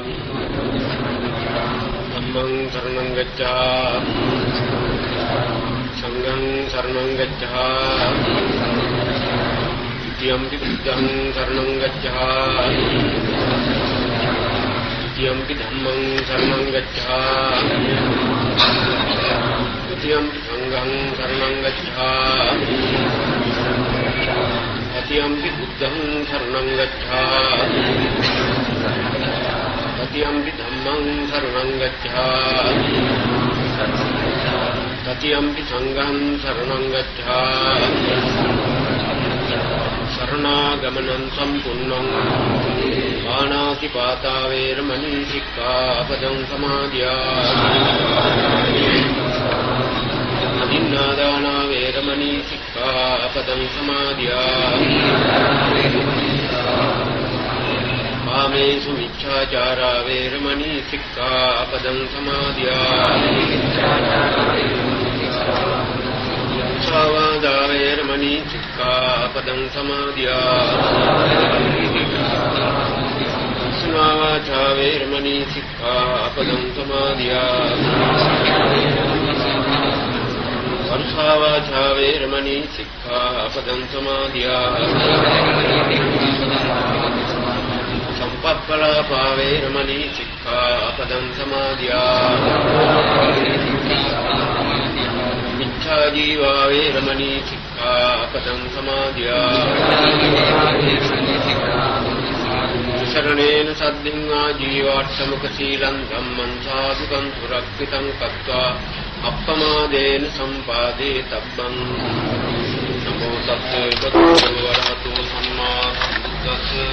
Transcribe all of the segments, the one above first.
गच्छामि धम्मं शरणं गच्छामि संघं शरणं गच्छामि द्वितीयं बुद्धं शरणं गच्छामि तृतीयं धम्मं शरणं गच्छामि तृतीयं संघं शरणं गच्छामि तृतीयं बुद्धं शरणं गच्छामि तृतीयं धम्मं शरणं गच्छामि तृतीयं संघं शरणं गच्छामि शरणागमनं सम्पूर्णं पाणातिपाता वैरमणि सिक्खापदं समादयामि अभिन्नादाना वैरमणि सिक्खापदं समादयामि कामेषु मिच्छाचारा वैरमणि सिक्खापदं समादयामि मुसावादा वैरमणि सिक्खापदं समादयामि स्नावाचा वैरमणि सिक्खापदं समादयामि वर्षावाचा वैरमणि सिक्खापदं समादयामि संपत्पलापा वैरमणि सिक्खापदं समादयामि मिथ्याजीवा वैरमणि सिक्खापदं समादयामि शरणेन सद्धिं आजीवार्थमुखशीलं धम्मं साधुकं सुरक्षितं कृत्वा अपमादेन सम्पादे तब्बं नमो तस्से भगवतो वरहतो सम्मा सम्बुद्धस्से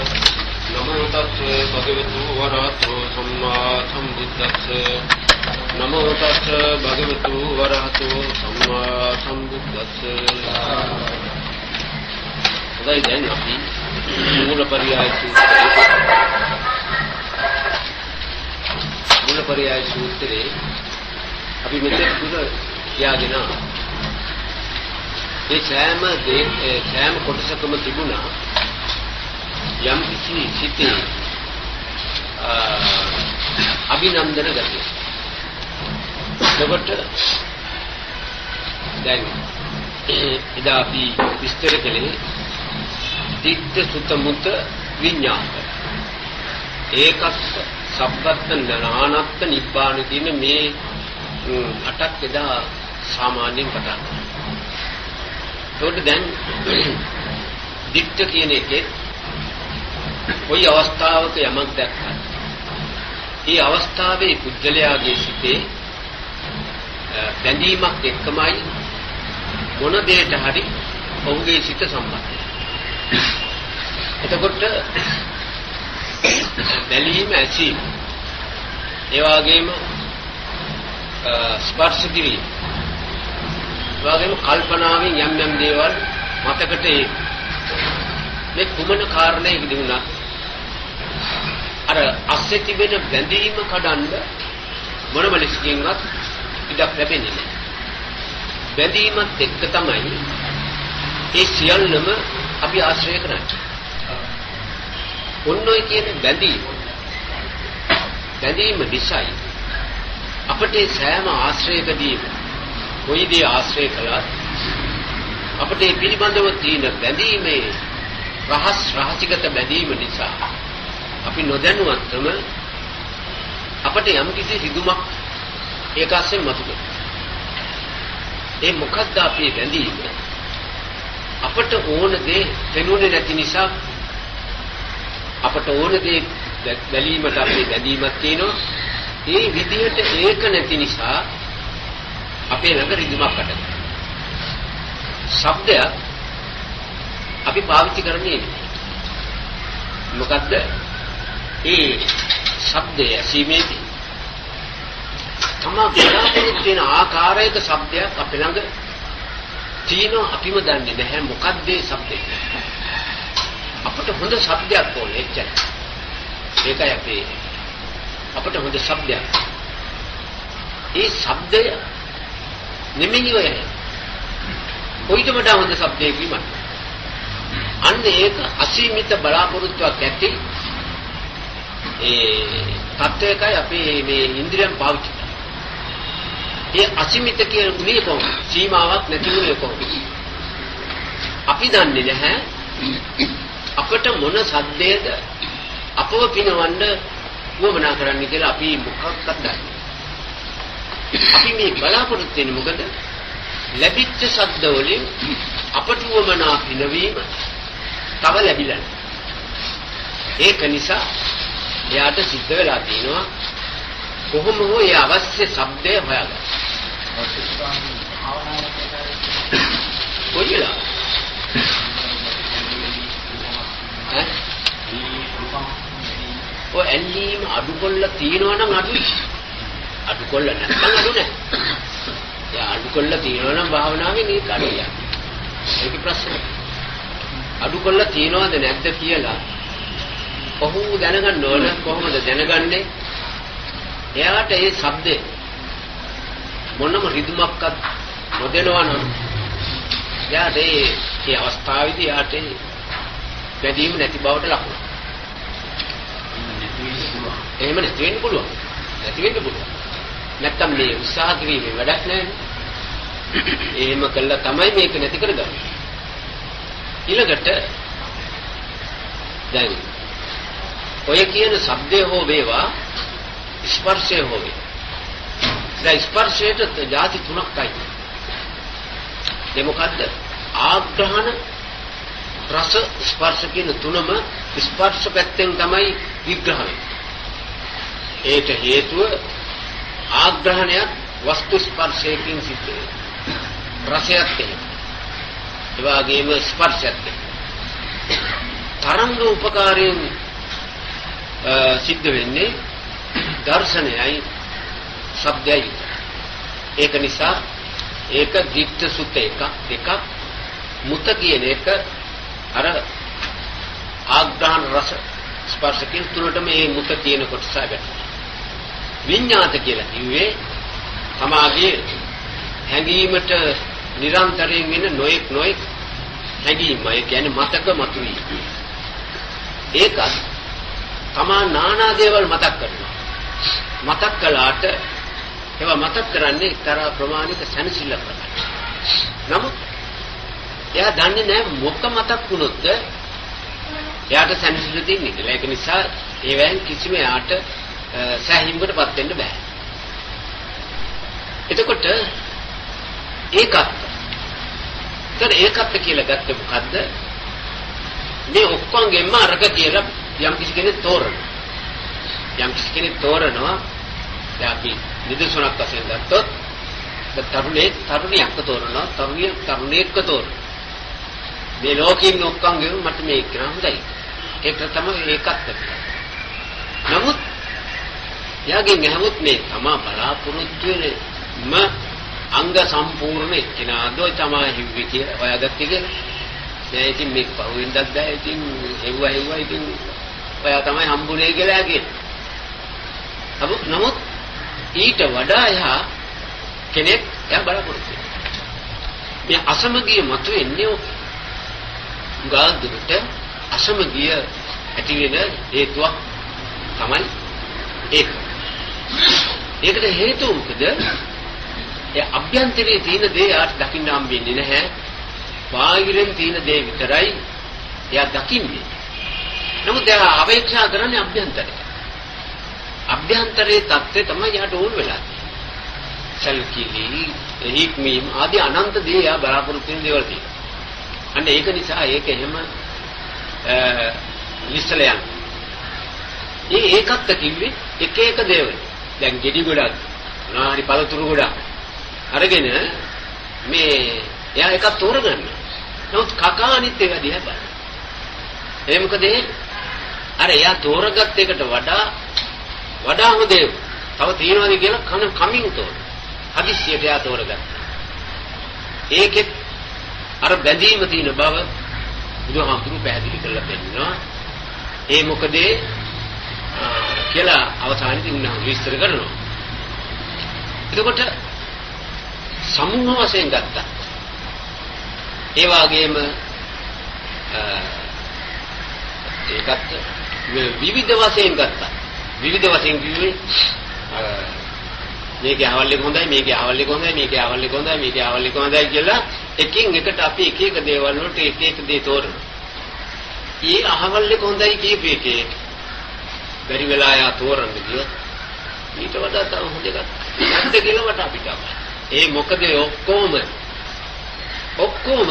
नमो तस्से भगवतो वरहतो सम्मा सम्बुद्धस्से नमो तस्से भगवतो वरहतो सम्मा सम्बुद्धस्से හොඳයි දැන් අපි මූලපරියාය සූත්‍රයේ අපි මෙතෙක් දුර කියාගෙන ඒ සෑම කොටසකම තිබුණා යම් කිසි සිතේ අභිනන්දන ගතිය. එතකොට දැන් එදා අපි විස්තර කළේ දිට්ඨ සුත මුත විඤ්ඤාත ඒකත් සබ්බත් නානත් නිබ්බාන කියන මේ අටක් එදා සාමාන්‍යයෙන් කතා කරනවා. ඒකට දැන් දිට්ඨ කියන එකේ කොයි අවස්ථාවක යමක් දැක්කත් ඒ අවස්ථාවේ පුජ්‍යලයාගේ සිතේ බැඳීමක් එක්කමයි මොන දෙයට හරි ඔහුගේ සිත සම්බන්ධයි. එතකොට බැලීම ඇසීම ඒ වගේම ස්පර්ශ කිරීම ඒ වගේම කල්පනාවෙන් යම් දේවල් මතකට මේ කුමන කාරණයකදී වුණත් අර අස්සේ තිබෙන බැඳීම කඩන්න මොනම ලෙසකින්වත් ඉඩක් ලැබෙන්නේ නැහැ. බැඳීමත් එක්ක තමයි ඒ සියල්ලම අපි ආශ්‍රය කරන්නේ. ඔන්න ඔය කියන බැඳීම නිසායි අපට සෑම ආශ්‍රයකදීම කොයි දේ ආශ්‍රය කළත් අපට මේ පිළිබඳව තියෙන බැඳීමේ රහසිගත බැඳීම නිසා අපි නොදැනුවත්වම අපට යම් කිසි රිදුමක් ඒක ASCII මතුවෙනවා. ඒ මොකක්ද අපේ බැඳීම? අපට ඕන දේ දෙනුනේ නැති නිසා අපට ඕන දේ බැලීමට අපේ බැඳීමක් තියෙනවා. ඒ විදිහට ඒක නැති නිසා අපේ ළඟ රිදුමක් අටනවා. ශබ්දය අපි පාවිච්චි කරන්නේ මොකද්ද? ඒ ශබ්දය ඇසීමේදී තමා බලාපොරොත්තු වෙන ආකාරයක ශබ්දයක් අපේ ළඟ තියෙනවා. අපිම දන්නේ නැහැ මොකක්ද ඒ ශබ්දය. අපට හොඳ ශබ්දයක් ඕනේ එච්චරයි. ඒකයි අපට හොඳ ශබ්දයක්. ඒ ශබ්දය නෙමෙයි ඔය. කොයිද වඩා හොඳ ශබ්දයක් විමත්. අන්න ඒක අසීමිත බලාපොරොත්තුවක් ඇති ඒ තත්වයකයි අපි මේ ඉන්ද්‍රියන් පාවිච්චි කරන්නේ. ඒ අසීමිත කියන උනේ කොහොමද? සීමාවක් නැති උනේ කොහොමද? අපි දන්නේ නැහැ අපට මොන සද්දේද අපව පිනවන්න වමනා කරන්න කියලා අපි මොකක්වත් දන්නේ. අපි මේ බලාපොරොත්තු වෙන්නේ මොකද? ලැබිච්ච ශබ්ද වලින් අපට වමනා පිනවීම තව ලැබිලා නැහැ. ඒක නිසා එයාට සිද්ධ වෙලා තියෙනවා කොහොම හෝ ඒ අවශ්‍ය ශබ්දය හොයාගන්න. කොයිලා? ඔය ඇල්ලීම අඩු කොල්ල තියනවා නම් අඩුයි. අඩු කොල්ල නැත්නම් අඩු නැහැ. යා අඩු කොල්ල තියනවා නම් භාවනාවෙන් ඒක අඩුයි. ඒක ප්‍රශ්නේ. අඩු කොල්ල තියනවද නැද්ද කියලා ඔහු දැනගන්න ඕන. කොහොමද දැනගන්නේ? එයාට ඒ ශබ්දේ මොනම රිදුමක්වත් නොදෙනවා නම් එයාට ඒ අවස්ථාවේදී එයාට බැඳීම නැති බවට ලකුණු. එහෙම නැති වෙන්න පුළුවන්. නැති වෙන්න පුළුවන්. නැත්තම් මේ උත්සාහ කිරීමේ වැඩක් නැහැ. එහෙම කළා තමයි මේක නැති කරගන්නේ. ඊළඟට දැන් ඔය කියන ශබ්දය හෝ වේවා ස්පර්ශය හෝ වේවා. දැන් ස්පර්ශයට ಜಾති තුනක්යි. ඒ මොකද්ද? ආග්‍රහණ රස ස්පර්ශ කියන තුනම ස්පර්ශ පැත්තෙන් තමයි විග්‍රහ වෙන්නේ. ඒට හේතුව ආග්‍රහණයත් වස්තු ස්පර්ශයෙන් සිද්ධ වෙනවා. රසයත් එහෙම. ඒ වගේම ස්පර්ශයත් එහෙම. තරංග උපකාරයෙන් සිද්ධ වෙන්නේ දර්ශනයයි ශබ්දයයි. ඒක නිසා ඒක දිට්ඨ සුත එකක් මුත කියන එක අර ආග්‍රහණ රස ස්පර්ශ කියන තුනටම මේ මුත කියන කොටස ගැටෙනවා. විඤ්ඤාත කියලා කිව්වේ තමාගේ හැඟීමට නිරන්තරයෙන් එන නොඑක් හැඟීම. ඒ කියන්නේ මතක මතුවී. ඒක තමා නානා දේවල් මතක් කරනවා. මතක් කළාට ඒවා මතක් කරන්නේ එක්තරා ප්‍රමාණික සැනසෙල්ලක් කරලා. නමුත් එයා දන්නේ නැහැ මොක මතක් වුණොත්ද එයාට සැනසෙල්ල දෙන්නේ කියලා. ඒක නිසා ඒවෙන් කිසිම එයාට සෑහීමකටපත් වෙන්න බෑ. එතකොට ඒකත් කියලා ගත්ත මොකද්ද? මේ ඔක්කොංගෙම අරක කියලා යම් කිසි කෙනෙක් තෝරනවා. යම් කිසි කෙනෙක් තෝරනවා. දැන් අපි නිදසුනක් වශයෙන් ගත්තොත් තරුණියක් තෝරනවා. තරුණියෙක් තෝරනවා. මේ ලෝකෙින් ඔක්කොංගෙම මට මේක කරා හොඳයි. ඒක තමයි ඒකත් කියලා. නමුත් යාගෙන් ඇහුවොත් මේ තමා බලාපොරොත්තු වෙනම අංග සම්පූර්ණ එක්කිනාදෝ තමයි හිව්වේ කියලා හොයාගත්තේ කියලා. දැන් ඉතින් මේක පහුවෙන්දක් දැන් ඉතින් හෙව්වා ඉතින් ඔයා තමයි හම්බුනේ කියලා කියනවා. නමුත් ඊට වඩා එහා කෙනෙක් එයා බලාපොරොත්තු වෙනවා. මේ අසමගිය මතුවෙන්නේ ගාද්දුට අසමගිය ඇති වෙන හේතුවක් තමයි ඒක. ඒකට හේතුව මොකද? ඒ අභ්‍යන්තරයේ තියෙන දේ යාට දකින්න හම්බෙන්නේ නැහැ. බාහිරින් තියෙන දේ විතරයි එයා දකින්නේ. නමුත් එයා අපේක්ෂා කරන්නේ අභ්‍යන්තරය. අභ්‍යන්තරයේ தත්ත්වය තමයි යාට ඕන වෙලා තියෙන්නේ. සල්කිලි, හික්මීම් ආදී අනන්ත දේ යා බලාපොරොත්තු වෙන දේවල් තියෙනවා. අන්න ඒක නිසා ඒක එහෙම ඉස්සලයන්. ඒකත් කිව්වේ එක එක දේවල්. දැන් ගෙඩි ගොඩක් මොනවාරි පළතුරු ගොඩක් අරගෙන මේ එයා එකක් තෝරගන්න. නමුත් කකා අනිත් ඒවා දිහා බලන්න. ඒ මොකද අර එයා තෝරගත් එකට වඩා හොඳ තව තියනවාද කියලා කමින් තෝර. හදිස්සියට එයා තෝරගත්තා. ඒකෙත් අර බැඳීම තියෙන බව බුදුහාමුදුරු පැහැදිලි කරලා දෙන්නවා. ඒ මොකද කියලා අවසානයේදී උන්වහන්සේ විස්තර කරනවා. එතකොට සමූහ වශයෙන් ගත්තා. ඒ වගේම ඒකත් විවිධ වශයෙන් ගත්තා. විවිධ වශයෙන් කිව්වේ මේකේ අහවල් එක හොඳයි මේකේ අහවල් එක හොඳයි මේකේ අහවල් එක හොඳයි මේකේ අහවල් එක හොඳයි කියලා එකින් එකට අපි එක එක දේවල් වලට එක එක දේ තෝරනවා. ඊ අහවල් එක හොඳයි කියපු එකේ බැරි වෙලා යා තෝරන්න ගියොත් ඊට වඩා තව හොඳ එකක් නැද්ද කියලා වට අපිට අපයි. ඒ මොකද ඔක්කොම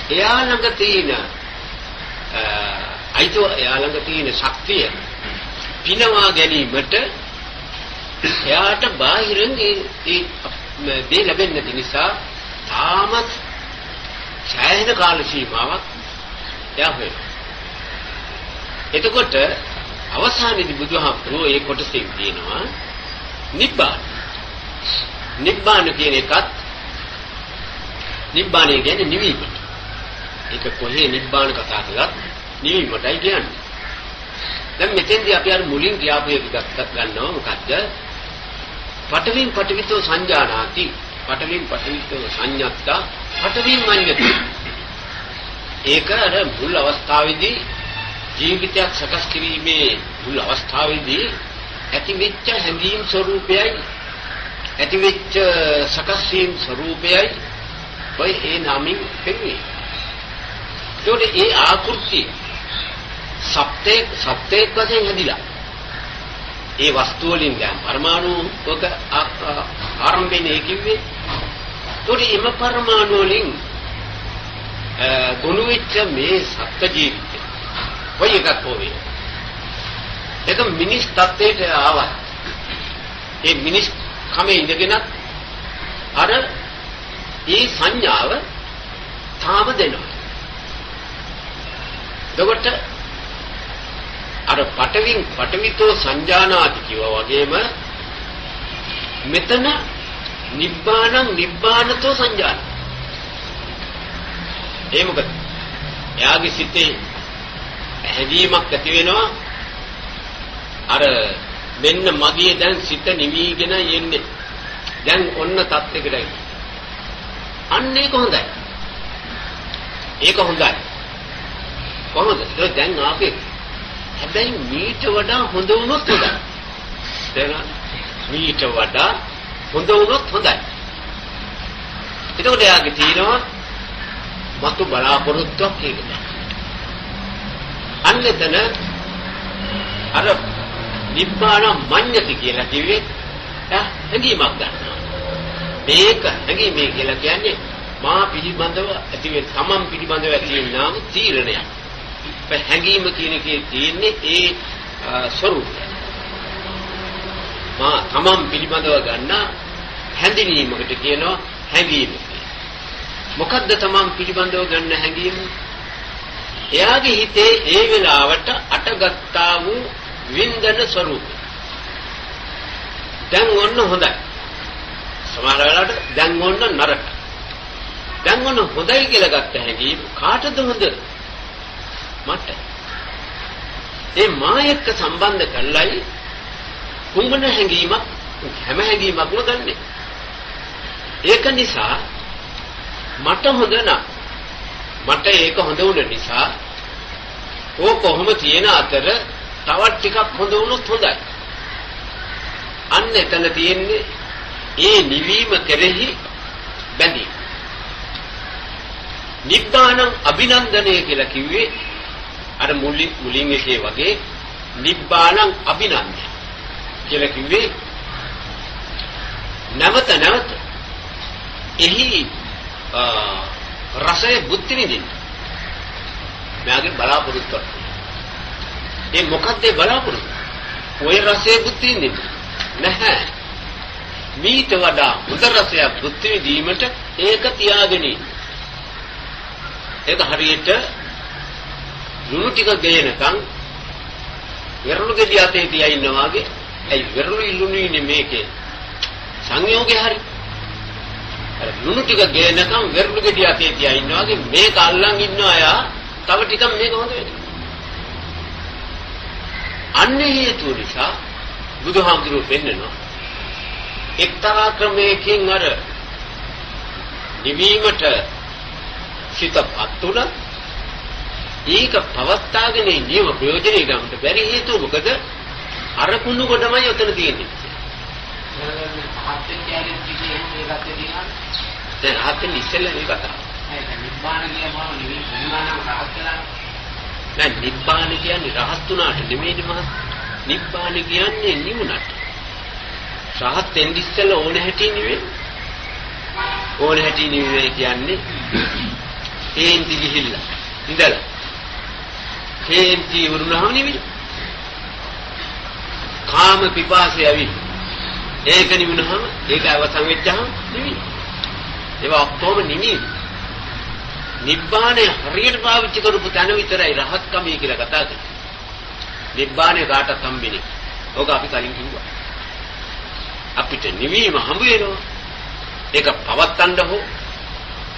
එයා ළඟ තියෙන එයා ළඟ තියෙන ශක්තිය පිනවා ගැනීමට එයාට බාහිරින් ඒ දේ ලැබෙන්නේ නැති නිසා තාමත් සෑහෙන කාල සීමාවක් එයා හොයනවා. එතකොට අවසානයේදී බුදුහාමුදුරුවෝ ඒ කොටසෙන් කියනවා නිබ්බාන. නිබ්බාන කියන එකත් නිබ්බානය කියන්නේ නිවීමට. ඒක කොහේ නිබ්බාන කතා කළත් නිවීමටයි කියන්නේ. දැන් මෙතෙන්දී අපි අර මුලින් කියාපු එක ගන්නවා මොකද්ද? පඨවින් පඨවිතෝ සංජානාති. පඨවින් පඨවිතෝ සංඤත්තා. පඨවින් මඤ්ඤති. ඒක අර මුල් අවස්ථාවේදී ජීවිතයක් සකස් කිරීමේ මුල් අවස්ථාවේදී ඇතිවෙච්ච හැඟීම් ස්වરૂපයයි ඇතිවෙච්ච සකස් වීම ස්වરૂපයයි ඔය ඒ නාමින් පෙන්නේ. ඒකට ඒ ආකෘතිය සත්‍යයක් වශයෙන් හැදිලා ඒ වස්තු වලින් දැන් පරමාණු ඔක ආරම්භනේ කිව්වේ. ඒකට එම පරමාණු වලින් ගොනු වෙච්ච මේ සත්ත්ව ජීවිතය ඔය එකක් හොවේ. ඒක මිනිස් තත්ත්වයට ආවා. ඒ මිනිස් කමේ ඉඳගෙන අර ඒ සංඥාව තාම දෙනවා. එතකොට අර පඨවින් පඨවිතෝ සංජානාති කියවා වගේම මෙතන නිබ්බානං නිබ්බානතෝ සංජාන. ඒ මොකද? එයාගේ සිතේ හැඟීමක් ඇති වෙනවා. අර මෙන්න මගේ දැන් සිත නිවිගෙන යන්නේ. දැන් ඔන්න තත්යකටයි. අන්න ඒක හොඳයි. ඒක හොඳයි. කොහොමද? ඒක දැන් ආපේ. හැබැයි මීට වඩා හොඳ වුණොත් හොඳයි. තේරෙනවද? මීට වඩා හොඳ වුණොත් හොඳයි. එතකොට එයාගේ තියෙනවා මතු බලාපොරොත්තුවක් ඒකද. අන්න එතන අර නිබ්බාන මඤ්ඤති කියලා කිව්වේ හැඟීමක් ගන්නවා. මේක හැඟීමේ කියලා කියන්නේ මා පිළිබඳව ඇතිවෙන තමන් පිළිබඳව ඇතිවෙනා තීරණයක්. හැඟීම කියන එකේ තියෙන්නේ ඒ ස්වરૂපය. මා තමන් පිළිබඳව ගන්න හැඳිනීමකට කියනවා හැඟීම. මොකද්ද තමන් පිළිබඳව ගන්න හැඟීම? එයාගේ හිතේ ඒ වෙලාවට අටගත්තා වූ වින්දන ස්වરૂපය. දැන් ඔන්න හොඳයි. සමහර වෙලාවට දැන් ඔන්න නරකයි. දැන් ඔන්න හොඳයි කියලා ගත්ත හැඟීම කාටද හොඳ? මට. ඒ මා එක්ක සම්බන්ධ කරලයි කුඹන හැඟීමක් හැම හැඟීමක්ම ගන්නෙ. ඒක නිසා මට හොඳ නම් මට ඒක හොඳ වුණ නිසා ඕක කොහොම තියෙන අතර තවත් ටිකක් හොඳ වුණොත් හොඳයි. අන්න එතන තියෙන්නේ ඒ නිවීම කෙරෙහි බැඳීම. නිබ්බානං අභිනන්දනය කියලා කිව්වේ අර මුලින් එකේ වගේ නිබ්බානං අභිනන්දනය කියලා කිව්වේ නැවත එහි රසය බුද්ධි විඳින්න. මෙයාගේ බලාපොරොත්තුවක්. ඒ මොකක්ද ඒ බලාපොරොත්තු? ඔය රසය බුද්ධි විඳින්න නැහැ. මීට වඩා හොඳ රසයක් බුද්ධි විඳීමට ඒක තියාගෙන ඉන්න. ඒක හරියට ලුණු ටික ගේනකම් වෙරළු ගෙඩිය අතේ තියා ඉන්නවා වගේ. ඒ වෙරළු ලුණු ඉන්නේ මේකේ සංයෝගය හරි. අර ලුණු ටික ගේනකම් වෙරළු ගෙඩිය අතේ තියා ඉන්නවා වගේ මේක අල්ලන් ඉන්නවා අයා. තව ටිකක් මේක හොඳ වෙනවා. අන්න හේතුව නිසා බුදුහාමුදුරුවෝ පෙන්නනවා එක්තරා ක්‍රමයකින් අර නිවීමට සිතපත් උන ඒක පවත්තාගෙන ඉන්නව ප්‍රයෝජනෙ ගන්නට බැරි හේතුව මොකද? අර කුණු කොටමයි උතන තියෙන්නේ. දැන් රහතන් ඉස්සෙල්ලා මේ කතාව. නිබ්බාන කියනවා නෙවෙයි නිබ්බානම රහත් කියලා. නෑ නිබ්බාන කියන්නේ රහත් වුණාට නෙමෙයි මහත්. නිබ්බාන කියන්නේ නිවුණට. රහත් වෙන්න ඉස්සෙල්ලා ඕන හැටි නෙවෙයි. ඕන හැටි නෙවෙයි කියන්නේ හේන්ති ගිහිල්ලා ඉඳලා. හේන්ති වුණාම නෙවෙයි. කාම පිපාසය ඇවි. ඒක නිවුණාම ඒක අවසන් වෙච්චාම නෙවෙයි. ඒවා ඔක්කොම නෙවෙයි. නිබ්බානේ හරියට පාවිච්චි කරපු තැන විතරයි රහත්කමයි කියලා කතා කරන්නේ. නිබ්බානේ කාටත් හම්බෙන්නේ. ඕක අපි කලින් කිව්වා. අපිට නිවීම හම්බ වෙනවා. ඒක පවත්තන්න හෝ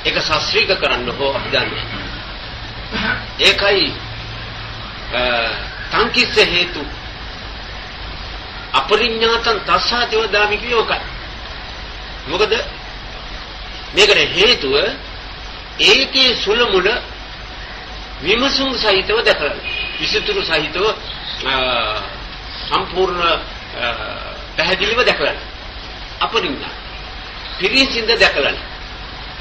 ඒක ශාස්ත්‍රීය කරන්න හෝ අපි දන්නේ. ඒකයි තංකිස්ස හේතු අපරිඥාතං තස්සාදේව දාමි කියෝකයි. මොකද මේකට හේතුව ඒකේ සුල මුල විමසුම් සහිතව දැකලා විසිතුරු සහිතව සම්පූර්ණ පැහැදිලිව දැකලා අපරිඥා පිරිසිඳ දැකලා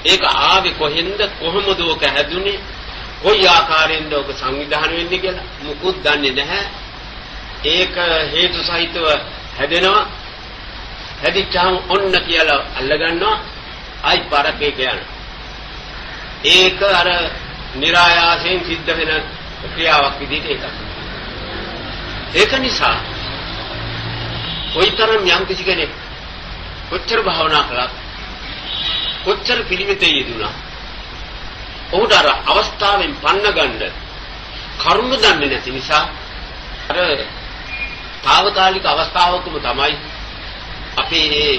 ඒක ආවේ කොහෙන්ද කොහොමද ඔක හැදුනේ කොයි ආකාරයෙන්ද ඔක සංවිධානය වෙන්නේ කියලා මුකුත් දන්නේ නැහැ. ඒක හේතු සහිතව හැදෙනවා හැදිච්චාම ඔන්න කියලා අල්ලගන්නවා ආයි පාරකේ යනවා. ඒක අර નિરાයාසයෙන් සිද්ධ වෙන ක්‍රියාවක් විදිහට ඒක නිසා කොයිතරම් යම් කිසි කෙනෙක් කොච්චර භාවනා කළත් කොච්චර පිළිවෙතේ යෙදුණා ඔහුට අර අවස්ථාවෙන් පන්න ගන්න කරුණ දන්නේ නැති නිසා අර తాවකාලික අවස්ථාවකම තමයි අපේ මේ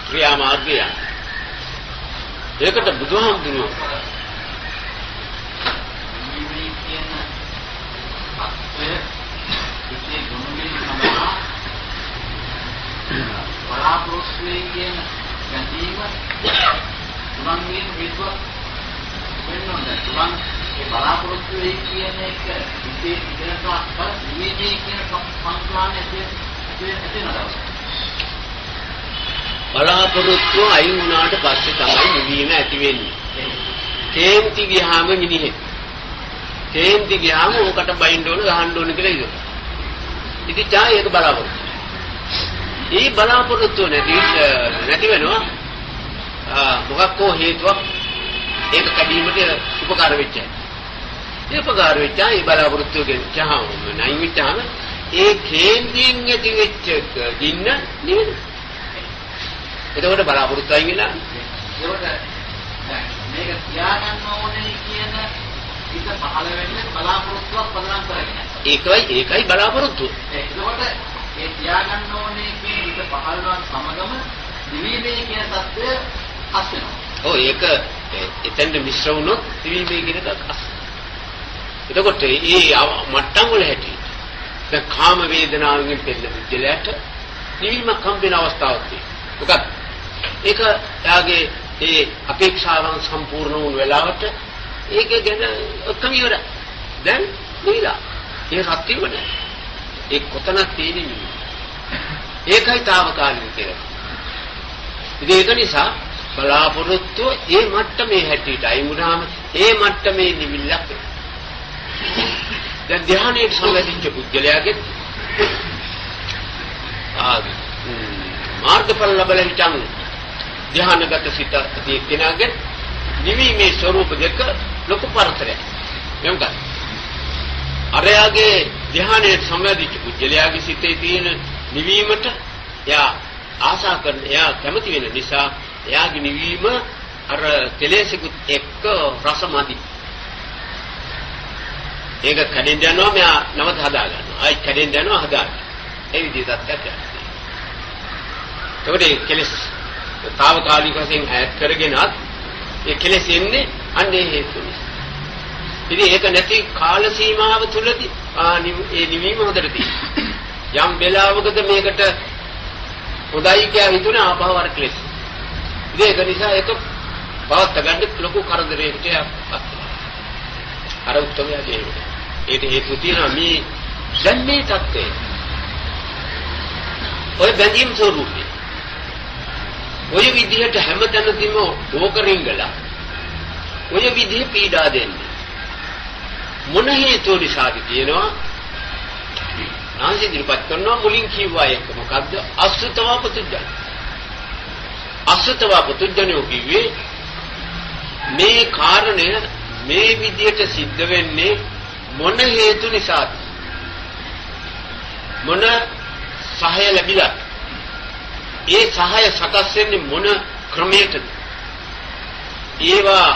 ක්‍රියා මාර්ගය යන්නේ. ඒකට බුදුහාමුදුරුවෝ බලාපොරොත්තුවේ කියන ගැටීම තුන්වෙනි විදිහට වෙනවා. තුන් ඒ බලාපොරොත්තුවේ කියන එක විශේෂ ඉදරට කර නිවේදී කියන සංස්කාරයේ තියෙනවා. බලාපොරොත්තු අයින් වුණාට පස්සේ තමයි නිවීම ඇති වෙන්නේ. කේන්ති ගියාම මිනිහෙක්. කේන්ති ගියාම ඕකට බයින්න ඕන ගහන්න ඕන කියලා ඉතින්. ඉතින් ඡා ඒක බලාපොරොත්තු. ඒ බලාපොරොත්තු නැති වෙනවා. මොකක්කෝ හේතුවක් ඒක කැඩීමට උපකාර වෙච්චයි. ඒ උපකාර වෙච්චා ඒ බලාපොරොත්තු ගෙච්චාම නයින් වෙච්චාම ඒ කේන්තියෙන් ඇති වෙච්ච ගින්න නිවෙන. එතකොට බලාපොරොත්තු අයින් වෙලා ඒකට මේක තියාගන්න ඕනේ කියන ඉත පහළ වෙන්නේ බලාපොරොත්තුවක් පදනම් කරගෙන. ඒකයි බලාපොරොත්තු. ඒකකොට ඒ තියාගන්න ඕනේ කියන ඉත පහළවන් සමගම දිවිමේ කියන தත්ත්වය හස් වෙනවා. ඔව් ඒක එතෙන්ද මිශ්‍ර වුණොත් දිවිමේ කියන එකක් හස්. එතකොට මේ මට්ටම් වල හැටි දැන් කාම වේදනාවෙන් පෙළෙන විදිහට නිවීමක් හම්බෙන අවස්ථාවක් තියෙනවා. මොකක්ද? ඒක යාගේ ඒ අපේක්ෂාවන් සම්පූර්ණ වුණ වෙලාවට ඒක ගැන ඔක්කොම ඉවරයි. දැන් නිවිලා. ඒ සත්‍යෙම නෑ. ඒ කොතනක් තියෙන්නේ. ඒකයි తాවකාලික කියලා. ඉතින් ඒක නිසා බලාපොරොත්තු ඒ මට්ටමේ හැටියට අයින් වුණාම ඒ මට්ටමේ නිවිලක්. දැන් ධ්‍යානයේ සම්බන්ධිච්ච පුද්ගලයාගේ මාර්ගඵල ලැබලා හිටන් ධ්‍යානගත සිත ඇති කෙනාගේ නිවීමේ ස්වરૂප දෙක ලොකු පරතරයක්. එමුකද අරයාගේ ධ්‍යානයේ සම්බන්ධිච්ච පුද්ගලයාගේ සිතේ තියෙන නිවීමට එයා ආශා කරන එයා කැමති වෙන නිසා එයාගේ නිවීම අර කෙලෙසෙකුත් එක්ක රසමදි. ඒක කැඩෙන්න යනවා මෙයා නවත හදා ගන්නවා. ආයි කැඩෙන්න යනවා හදා ගන්නවා. ඒ විදිහට තමයි. ඒකට කෙලෙස් తాවකාලික වශයෙන් ඈත් කරගෙනත් ඒ කෙලෙස් එන්නේ අන්නේ හේතු නිසා. ඉතින් ඒක නැති කාල සීමාව තුලදී ඒ නිවීම හොඳට තියෙනවා. යම් වෙලාවකද මේකට හොඳයි කියලා හිතුනේ ආපහු අර කෙලෙස්. ඉතින් ඒක නිසා ඒක පවත් ගන්න ලොකු කරදරයකට යපත්. අර උත්තරය කියන්නේ. ඒක හේතු තියෙනවා මේ දැන් මේ தත්ත්වය. ඔය බැඳීම් ස්වરૂපේ. ඔය විදිහට හැමතැනදීම ඕක රිංගලා ඔය විදිහේ පීඩා දෙන්නේ. මොන හේතුව නිසාද කියනවා? ඉදිරිපත් කරනවා මුලින් කිව්වා එක මොකද්ද? අසුතවා පුතුජන. අසුතවා පුතුජනෝ කිව්වේ මේ කාරණය මේ විදියට සිද්ධ වෙන්නේ මොන හේතු නිසාද? මොන සහය ලැබිලා? ඒ සහය සකස් වෙන්නේ මොන ක්‍රමයකද? ඒවා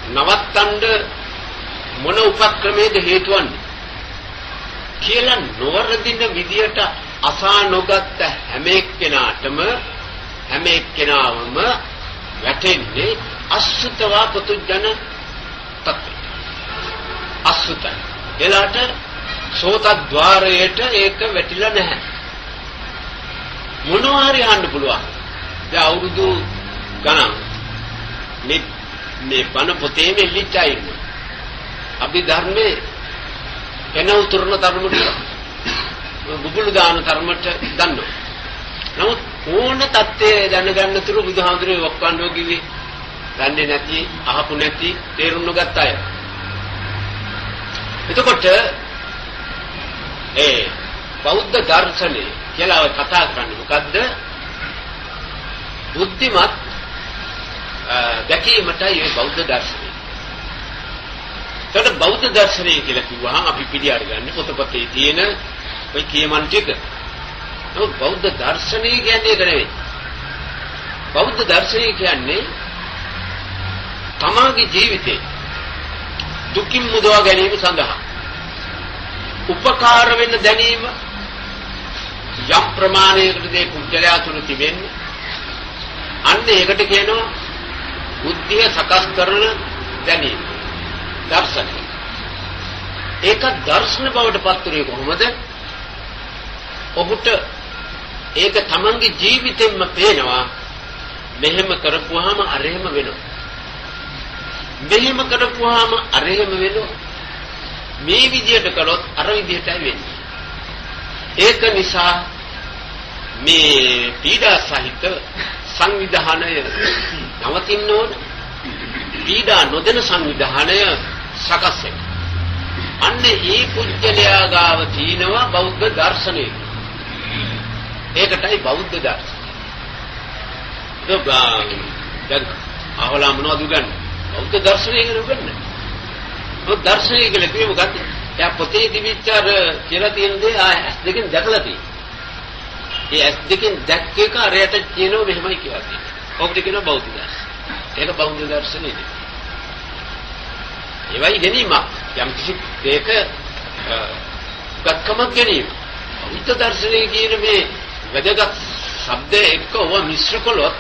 නවත්තන්න මොන උපක්‍රමයේද හේතු වන්නේ? කියලා නොවරදින විදියට අසා නොගත් හැම එක්කෙනාවම වැටෙන්නේ අසුතවා පුතුජන තත්ත්වය. අසුත. එලාට සෝතද්්වාරයට ඒක වැටිලා නැහැ. මොනවා හරි අහන්න පුළුවන්. දැන් අවුරුදු ගණන් මේ බණ පොතේ මෙලිච්චා ඉන්නේ. අපි ධර්මයේ එන උතුරන ධර්මවල බුබුලු දාන ධර්මයට දන්නවා. නමුත් ඕන தත්ත්වය දැනගන්න තුරු බුදුහාමුදුරුවෝ වක්වන්නෝ කිව්වේ දන්නේ නැති, අහපු නැති, තේරුම් නොගත් අය. එතකොට බෞද්ධ දර්ශනය කියලා කතා කරන්නේ මොකද්ද? බුද්ධිමත් දැකීමටයි මේ බෞද්ධ දර්ශනය. එතකොට බෞද්ධ දර්ශනය කියලා කිව්වහම අපි පිළිඅර ගන්න පොතපතේ තියෙන ওই කියමන් ටික. නමුත් බෞද්ධ දර්ශනය කියන්නේ ඒක නෙවෙයි. බෞද්ධ දර්ශනය කියන්නේ තමාගේ ජීවිතේ දුකින් මුදවා ගැනීම සඳහා උපකාර වෙන්න දැනීම යම් ප්‍රමාණයකට දේ කුජලයා තුන තිබෙන්නේ. අන්න ඒකට කියනවා බුද්ධිය සකස් කරන දැනීම. දර්ශනය. ඒක දර්ශන බවට පත් වෙන්නේ කොහොමද? ඔහුට ඒක තමන්ගේ ජීවිතෙන්ම පේනවා. මෙහෙම කරපුවාම අර එහෙම වෙනවා. මෙහෙම කරපුවාම අර එහෙම වෙනවා. මේ විදියට කළොත් අර විදියටයි වෙන්නේ. ඒක නිසා මේ පීඩා සහිත සංවිධානය නවතින්න ඕන. පීඩා නොදෙන සංවිධානය සකස් වෙන්න. අන්න ඒ පුජ්‍යලයා ගාව තියෙනවා බෞද්ධ දර්ශනය. ඒකටයි බෞද්ධ දර්ශනය. දැන් අහලා මොනවද උගන්නේ? බෞද්ධ දර්ශනය ගැන උගන්නේ. ඔය දර්ශනය කියලා කිව්වෙ මොකද්ද? එයා පොතේ දිවිච්චාර කියලා තියෙන දේ ඇස් දෙකෙන් දැකලා තියෙනවා. ඒ ඇස් දෙකෙන් දැක්ක එක අරයට කියනවා මෙහෙමයි කියලා තියෙනවා. ඔකට කියනවා බෞද්ධ දර්ශනය. ඒක බෞද්ධ දර්ශනයද? ඒවයි ගැනීමක්. යම් කිසි දෙයක ගත්කමක් ගැනීම. බෞද්ධ දර්ශනය කියන මේ වැදගත් શબ્ද එක්ක ඔව මිශ්‍ර කළොත්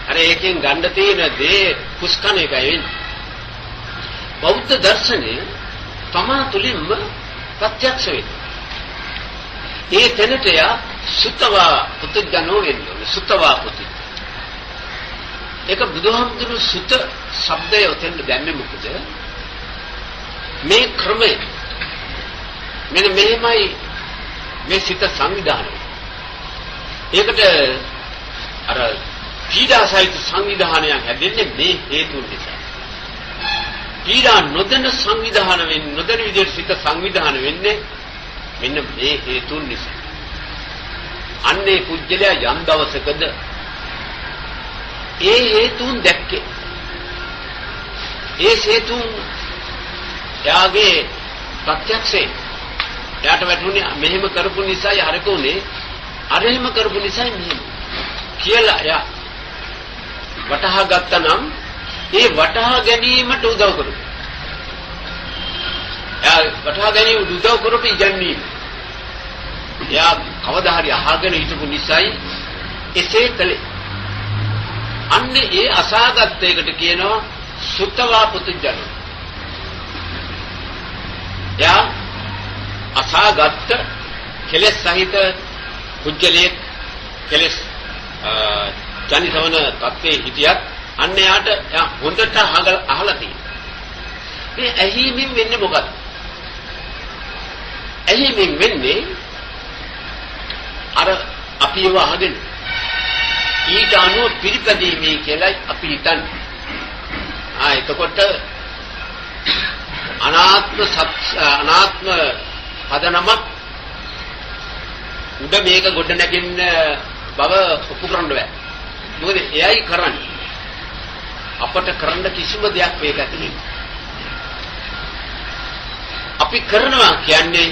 අර ඒකෙන් ගන්න තියෙන දේ කුස්කන එකයි වෙන්නේ. බෞද්ධ දර්ශනය තමා තුළින්ම ප්‍රත්‍යක්ෂ වෙනවා. ඒ තැනට යා සුතවා පුතුජනෝ වෙන්නේ. සුතවා පුතු. ඒක බුදුහාමුදුරු සුත શબ્දය උතෙන් දැම්මේ මොකද? මේ ක්‍රමය මෙන්න මෙහෙමයි මේ සිත සංවිධානය. ඒකට අර පීඩාසහිත සංවිධානයක් හැදෙන්නේ මේ හේතුන් නිසා. පීඩා නොදෙන සංවිධාන වෙන්නේ නොදෙන විදිහට සිත සංවිධාන වෙන්නේ මෙන්න මේ හේතුන් නිසා. අන්නේ කුජලයා යම් දවසකද ඒ හේතුන් දැක්කේ. ඒ හේතුන් යාගේ ප්‍රත්‍යක්ෂේ යාට වැටුනේ මෙහෙම කරපු නිසායි අරක උනේ අර එහෙම කරපු නිසායි මෙහෙම කියලා යා වටහා ගත්තා නම් ඒ වටහා ගැනීමට උදව් කරමු. යා වටහා ගැනීම උදව් කරපු ඉගැන්වීම. යා කවදා හරි අහගෙන හිටපු නිසායි එසේ කළේ. අන්නේ ඒ අසාගත් එකට කියනවා සුත්තවා පුතුජන. යා අසාගත් කෙලෙස් සහිත කුජලයේ කෙලෙස් ජනිතවන තත්ත්වයේ හිටියත් අන්න යාට හොඳට අහලා තියෙනවා. මේ ඇහිමින් වෙන්නේ මොකද්ද? ඇහිමින් වෙන්නේ අර අපි ඒව අහගෙන ඊට අනුව පිළිපැදීමේ කියලා අපි හිතන්නේ. එතකොට අනාත්ම පදනම උඩ මේක ගොඩ නැගින්න බව ඔප්පු කරන්න බෑ. මොකද එයයි කරන්නේ. අපට කරන්න කිසිම දෙයක් මේක ඇතුලේ. අපි කරනවා කියන්නේ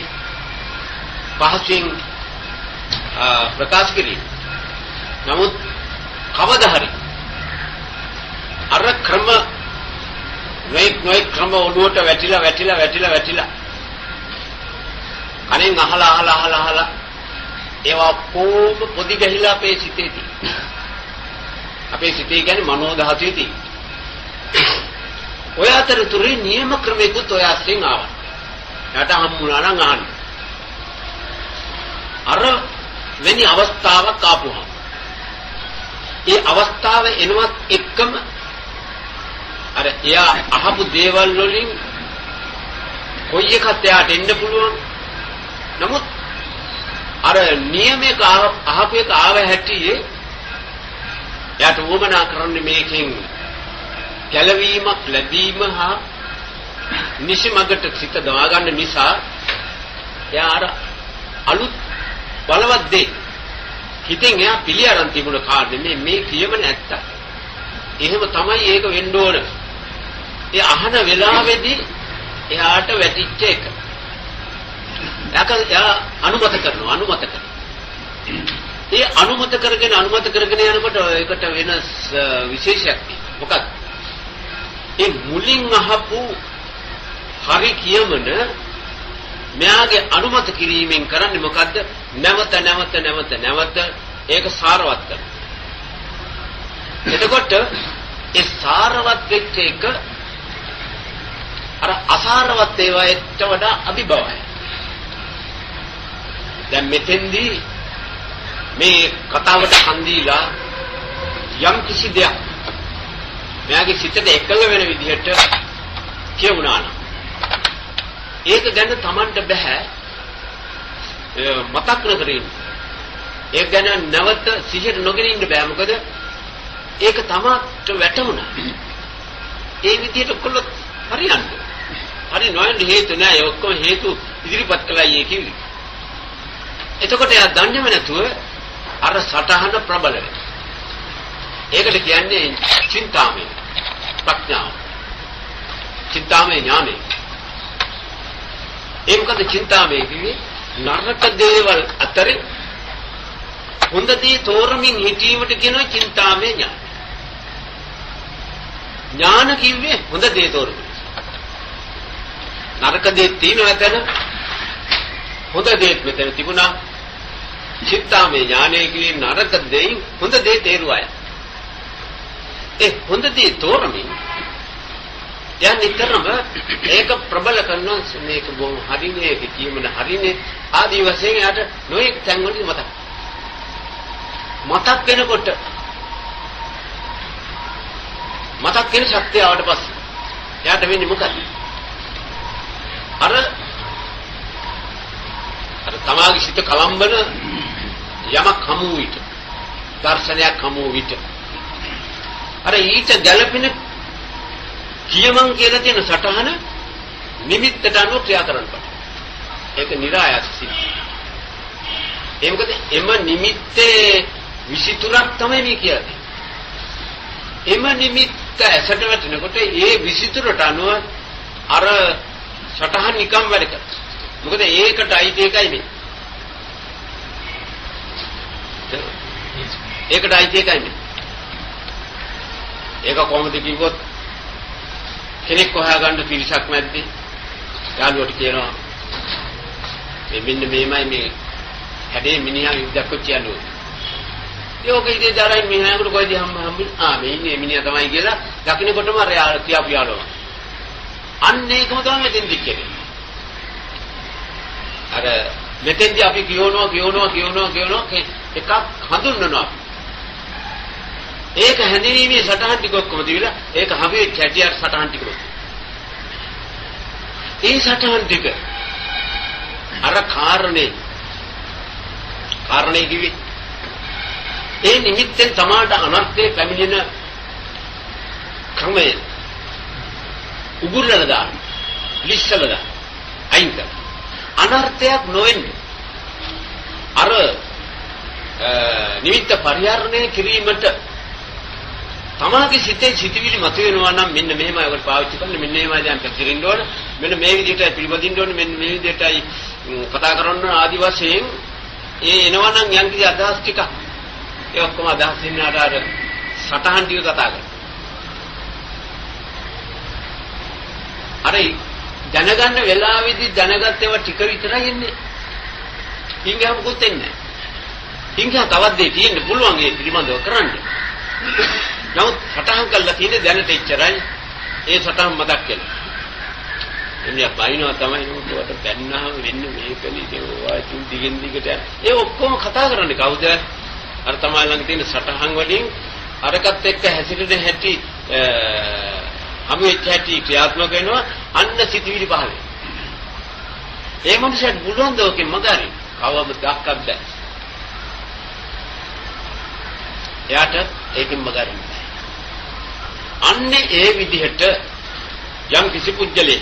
පහසෙන් ප්‍රකාශ කිරීම. නමුත් කවදා හරි අර ක්‍රම නොයෙක් ක්‍රම ඔළුවට වැටිලා කණෙන් අහලා ඒවා කොහොම පොඩි ගහිලා අපේ සිතේදී. අපේ සිතේ කියන්නේ මනෝ ධාතුවේදී. ඔය අතරතුරේ නියම ක්‍රමයකට ඔය අස්සෙන් ආවා. යට හම්බුණා නම් අහන්න. අර වෙනි අවස්ථාවක් ආපුවා. ඒ අවස්ථාව එනවත් එක්කම අර එයා අහපු දේවල් වලින් කොයි එකත් එයාට එන්න පුළුවන්. නමුත් අර නියමයක අහපු එක ආව හැටියේ එයාට වමනා කරන්නේ මේකෙන් ගැලවීමක් ලැබීම හා නිසිමකට සිත දවා ගන්න නිසා එයා අර අලුත් බලවත් දෙයක් හිතෙන් එයා පිළි අරන් තිබුණ කාරණේ මේ කියමන ඇත්ත. එහෙම තමයි ඒක වෙන්න ඕන. ඒ අහන වෙලාවේදී එයාට වැටිච්ච එක. එයා අනුමත කරනවා. ඒ අනුමත කරගෙන යනකොට ඒකට වෙන විශේෂයක් තියෙනවා. මොකක්ද? ඒ මුලින් අහපු හරි කියමන මෙයාගේ අනුමත කිරීමෙන් කරන්නේ මොකද්ද? නැවත ඒක සාරවත් කරනවා. එතකොට ඒ සාරවත් වෙච්ච එක අර අසාරවත් ඒවාට වඩා අභිභවයි. දැන් මෙතෙන්දී මේ කතාවට හන්දිලා යම් කිසි දෙයක් මෙයාගේ සිතට එකඟ වෙන විදිහට කියුණා නම් ඒක ගැන Tamanට බෑ මතක් නොකරින්. ඒක ගැන නැවත සිහියට නොගෙන ඉන්න බෑ. මොකද ඒක Tamanට වැටුණා. ඒ විදිහට කොල්ලොත් හරියන්නේ. හරි නොයන් හේතු නෑ. ඔක්කොම හේතු ඉදිරිපත් කළා කිව්වේ. එතකොට එයා දන්නේම නැතුව අර සටහන ප්‍රබල වෙනවා. ඒකට කියන්නේ චින්තාමය ප්‍රඥාව. චින්තාමය ඥානය. ඒ මොකද චින්තාමය කිව්වේ නරක දේවල් අතරේ හොඳ දේ තෝරමින් හිතීමට කියනවා චින්තාමය ඥාන. ඥාන කිව්වේ හොඳ දේ තෝරමින්. නරක දේ තියෙනවා එතන. හොඳ දේත් මෙතන තිබුණා. චින්තාමය ඥානය කිව්වේ නරක දෙයින් හොඳ දේ තේරුවාය. ඒ හොඳ දේ තෝරමින් දැන් නිතරම ඒක ප්‍රබල කරනවා. මේක බොහොම හරිනේ ඒක කියමන හරිනේ ආදී වශයෙන් යාට නොඑක් තැන් වලින් මතක් වෙනකොට මතක් වෙන ශක්තිය ආවට පස්සේ යාට වෙන්නේ මොකද? අර තමාගේ සිත කලම්බන යමක් හමු විට දර්ශනයක් හමු විට අර ඊට ගැළපෙන කියමන් කියලා තියෙන සටහන නිමිත්තට අනුව ක්‍රියා කරන්න බෑ. ඒක નિરાයස සිද්ධ. ඒ මොකද එම නිමිත්තේ 23ක් තමයි මේ කියන්නේ. එම නිමිත්ත ඇසට වැටෙනකොට ඒ 23ට අනුව අර සටහන් නිකම් වැඩ කරනවා. මොකද ඒකට අයිති එකයි මේ. ඒකට අයිති එකයි මේ. ඒක කොහොමද කිව්වොත් කෙනෙක් හොයාගන්න පිරිසක් නැද්දී යාළුවට කියනවා මේ මෙන්න මේමයි මේ හැඩේ මිනිහා ඉඳක්ක කියන්නේ. යෝග ඉතින් දරයි මිනිහාකට කොයිද හම්බුනේ? මේ ඉන්නේ මිනිහා තමයි කියලා දකින්නකොටම අර කියාපු යාළුවා. අන්න ඒකම තමයි මෙතෙන්දි කියන්නේ. අර මෙතෙන්දි අපි කියනවා එකක් හඳුන්වනවා. ඒක හැඳිනීමේ සටහන් ටික ඔක්කොම දීලා ඒක හැවේ කැටියට සටහන් ටික. ඒ සටහන් ටික අර කාරණේ කිවි ඒ නිමිත්තෙන් තමාට අනර්ථයේ පැමිණෙන ක්‍රමය උගුරලා දාන්න. ලිස්සලා දාන්න. අයින් කරන්න. අනර්ථයක් නොවෙන්නේ. අර නිමිත්ත පරිහරණය කිරීමට තමාගේ සිතේ සිටිවිලි මතුවෙනවා නම් මෙන්න මෙහෙමයි ඔකට පාවිච්චි කරන්න මෙන්න මෙහෙමයි දැන් පැතිරෙන්න ඕන මෙන්න මේ විදිහටයි පිළිපදින්න ඕන මෙන්න මේ විදිහටයි කතා කරන්න ඕන ආදි වශයෙන් ඒ එනවා නම් යම් කිසි අදහස් ටික ඒ ඔක්කොම අදහස් ඉන්න අර සටහන් ටික කතා කරනවා අර දැනගන්න වෙලාවෙදි දැනගත් ඒවා ටික විතරයි ඉන්නේ හිංගා මොකුත් එන්නේ නැහැ හිංගා තවත් දෙයක් තියෙන්න පුළුවන් ඒ පිළිබඳව කරන්න නමුත් සටහන් කළා තියෙන්නේ දැනට එච්චරයි ඒ සටහන් මතක් වෙනවා එන්නේ බයිනවා තමයි නෝටුවට දැන්නාම වෙන්නේ මේකනේ ඒවා දිගින් දිගට ඒ ඔක්කොම කතා කරන්නේ කවුද අර තමයි ළඟ තියෙන සටහන් වලින් අරකට එක්ක හැසිරෙන හැටි හමු වෙච්ච හැටි ක්‍රියාත්මක වෙනවා අන්න සිතිවිලි පහළ ඒ මොනසෙත් බුලුවන් දෝකේ මගාරි කවම දක්කක් බෑ එයාට ඒකෙන් මගාරින්න අන්නේ ඒ විදිහට යම් කිසි පුජ්‍යලේ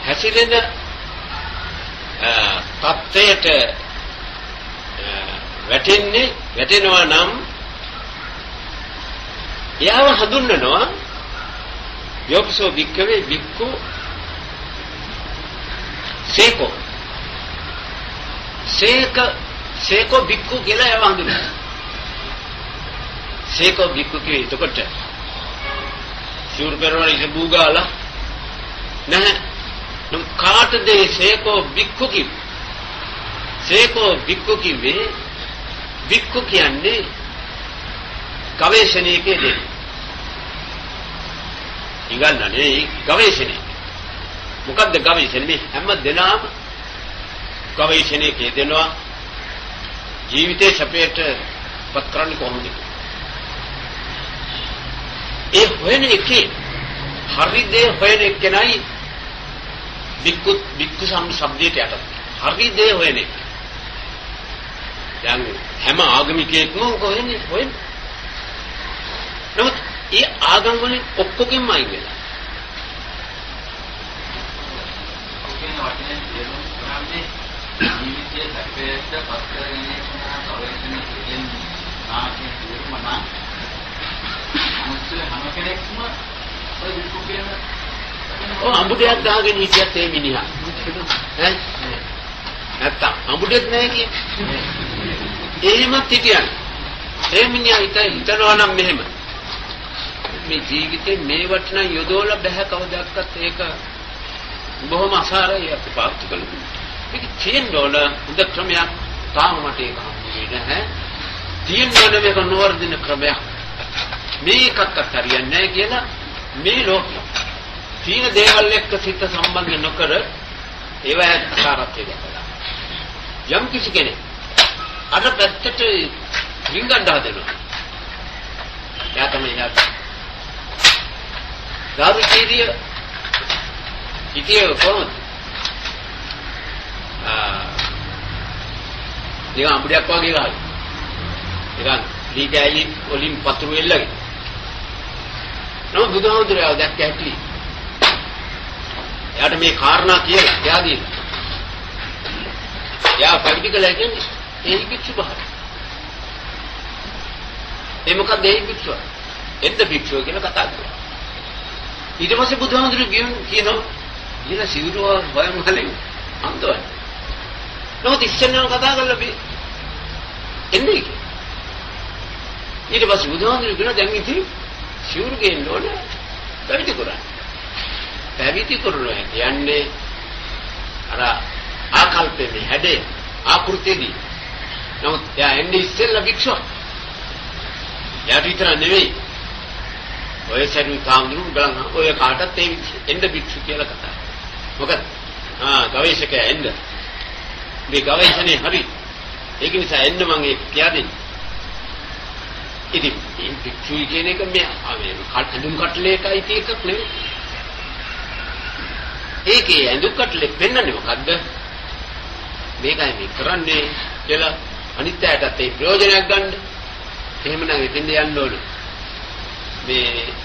හැසිරෙන තත්ත්වයට වැටෙනවා නම් එයාව හඳුන්වනවා යෝපසෝ වික්කවේ වික්කු සේකෝ වික්කු කියලා එයාව හඳුන්වනවා සේකෝ වික්කු කියේ එතකොට සිවුරු පෙරවන ඉත බූගාලා නැහැ නම් කාටද සේකෝ වික්කු කිව්වේ සේකෝ වික්කු කිව්වේ වික්කු කියන්නේ ගවේෂණයකදී දෙන්නේ ඉගන්නනේ ගවේෂණය මොකද්ද ගවේෂණය මේ හැම දෙනාම ගවේෂණයකදී දෙනවා ජීවිතේ සැපයට පත් කරන්නේ කොහොමද ඒ හොයන එකේ හරි දේ හොයන එකනයි වික්කු සම්බ්දයට යට හරි දේ හොයන එක දැන් හැම ආගමිකයෙක්ම හොයන්නේ නමුත් ඒ ආගම් වලින් ඔක්කොගෙම අයින් වෙලා ඔකෙන් වටින දේවල් කරන්නේ ජීවිතයේ සැපයට පත් කරගෙන ගවේෂණ කියන ආකාරයේ තීරමනා හැම කෙනෙක්ම ඔය වික්කු කියන අඹුඩයක් දාගෙන හිටියත් ඒ මිනිහා ඈ නැත්තම් අඹුඩෙත් නැහැ කියන්නේ එහෙමත් හිටියන් ඒ මිනිහා හිතනවා නම් මෙහෙම මේ ජීවිතේ මේ වටිනා යොදවලා බෑ කවදාවත් ඒක බොහොම අසාරයි අපි පාවිච්චි කළේ මේක තියෙන්න ඕන හොඳ ක්‍රමයක් තාම මට ඒක හම්බුනේ නැහැ තියෙන්න ඕන මේක නොවර්ධින ක්‍රමයක් මේකත් හරියන්නේ නැහැ කියලා මේ ලෝකෙ තීන දේවල් එක්ක සිත සම්බන්ධ නොකර ඒවා අසාරත්වය දක්වලා යම් කිසි කෙනෙක් අර පැත්තට රිංගන්න හදනවා යා තමයි යා ගාවිකීරිය ඉතියේ කොහොමද නිකන් අඹුඩයක් වගේ ගහලා නිකන් දීකෑලි වලින් පතුරු එල්ලගෙන නෝ බුදුහාමුදුරුවෝ දැක්ක ඇටි එයාට මේ කාරණා කියලා එයාදී එයා පැවිදිකලා කියන්නේ ඒ පිටු බහර ඒ මොකද ඒ පිටුව එද්ද පිටුව කියලා කතා කරා ඊට පස්සේ බුදුහාමුදුරුවෝ කියනවා ඊළ සිවුරුව වයන්වලින් අන්තවයි නමුත් ඉස්සෙල්ලාම කතා කරලා බී එන්නේ ඊට පස්සේ බුදුහාමුදුරුවෝ කියනවා දැන් ඉතින් සිවුරු ගේන්න ඕනේ පැවිදි කරා පැවිදි කරනවා කියන්නේ අර ආකල්පෙන්නේ හැඩේ ආකෘතියදී නමුත් එයා එන්නේ ඉස්සෙල්ලා භික්ෂුව එයාට විතර නෙවෙයි ඔය සරු තාමුණු බලන්න ඔය කාටත් ඒ එන්න භික්ෂු කියලා කතා මොකද ගවේෂකයා එන්න මේ ගවේෂණේ හරි ඒක නිසා එන්න මම ඒක කියා දෙන්නේ ඉතින් මේ භික්ෂු කියන එක මේ ඇඳුම් කට්ලේකයි තියෙකක් නෙවෙයි ඒකේ ඇඳුම් කට්ලේ පෙන්නන්නේ මොකද්ද මේකයි මේ කරන්නේ කියලා අනිත් අයටත් ඒ ප්‍රයෝජනයක් ගන්න. එහෙමනම් එතෙන්ද යන්න ඕන.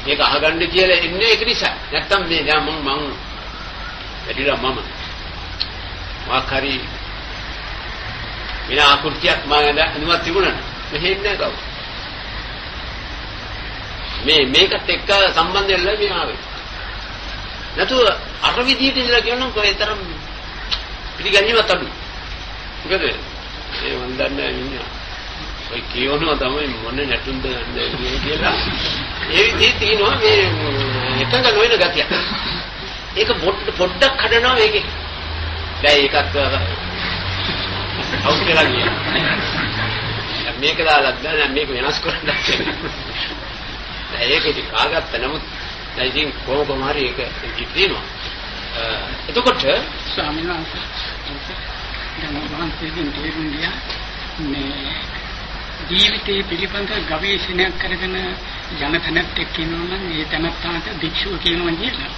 මේක අහගන්න කියලා එන්නේ ඒක නිසා. නැත්තම් මේ දැන් මං වැඩිලා මම මාකරි විනා කුර්තියක් මම අනුමත තිබුණා. මෙහෙන්නේ කවුද? මේකත් එක්ක සම්බන්ධ වෙලා මේ ආවේ. නැතුව අර විදිහට ඉඳලා කියනනම් කොහෙතරම් පිළිගැනීමක් අඩුයි. මොකද ඒ මන් දන්නේ ඉන්නේ. ඔය කියවනවා තමයි මොන නැටුම්ද ගන්නේ කියලා. ඒ විදිහේ තියෙනවා මේ එකඟ නොවන ගතිය. ඒක පොඩ්ඩක් හදනවා මේකේ. දැන් ඒකත් අවුත් වෙලා ගියා. මේක දාලා දැන් මේක වෙනස් කරන්න දැන් ඒක ඉතින් කාගත්ත නමුත් දැන් ඉතින් කොහොම හරි ඒක ඉතිරිනවා. එතකොට ස්වාමීන් වහන්සේ දැන් මම කියන්නේ මේ ජීවිතයේ පිළිබඳ ගවේෂණයක් කරගෙන යන තැනත් එක්ක ඉන්නවා නම් ඒ තැනට භික්ෂුව කියනවා කියලා.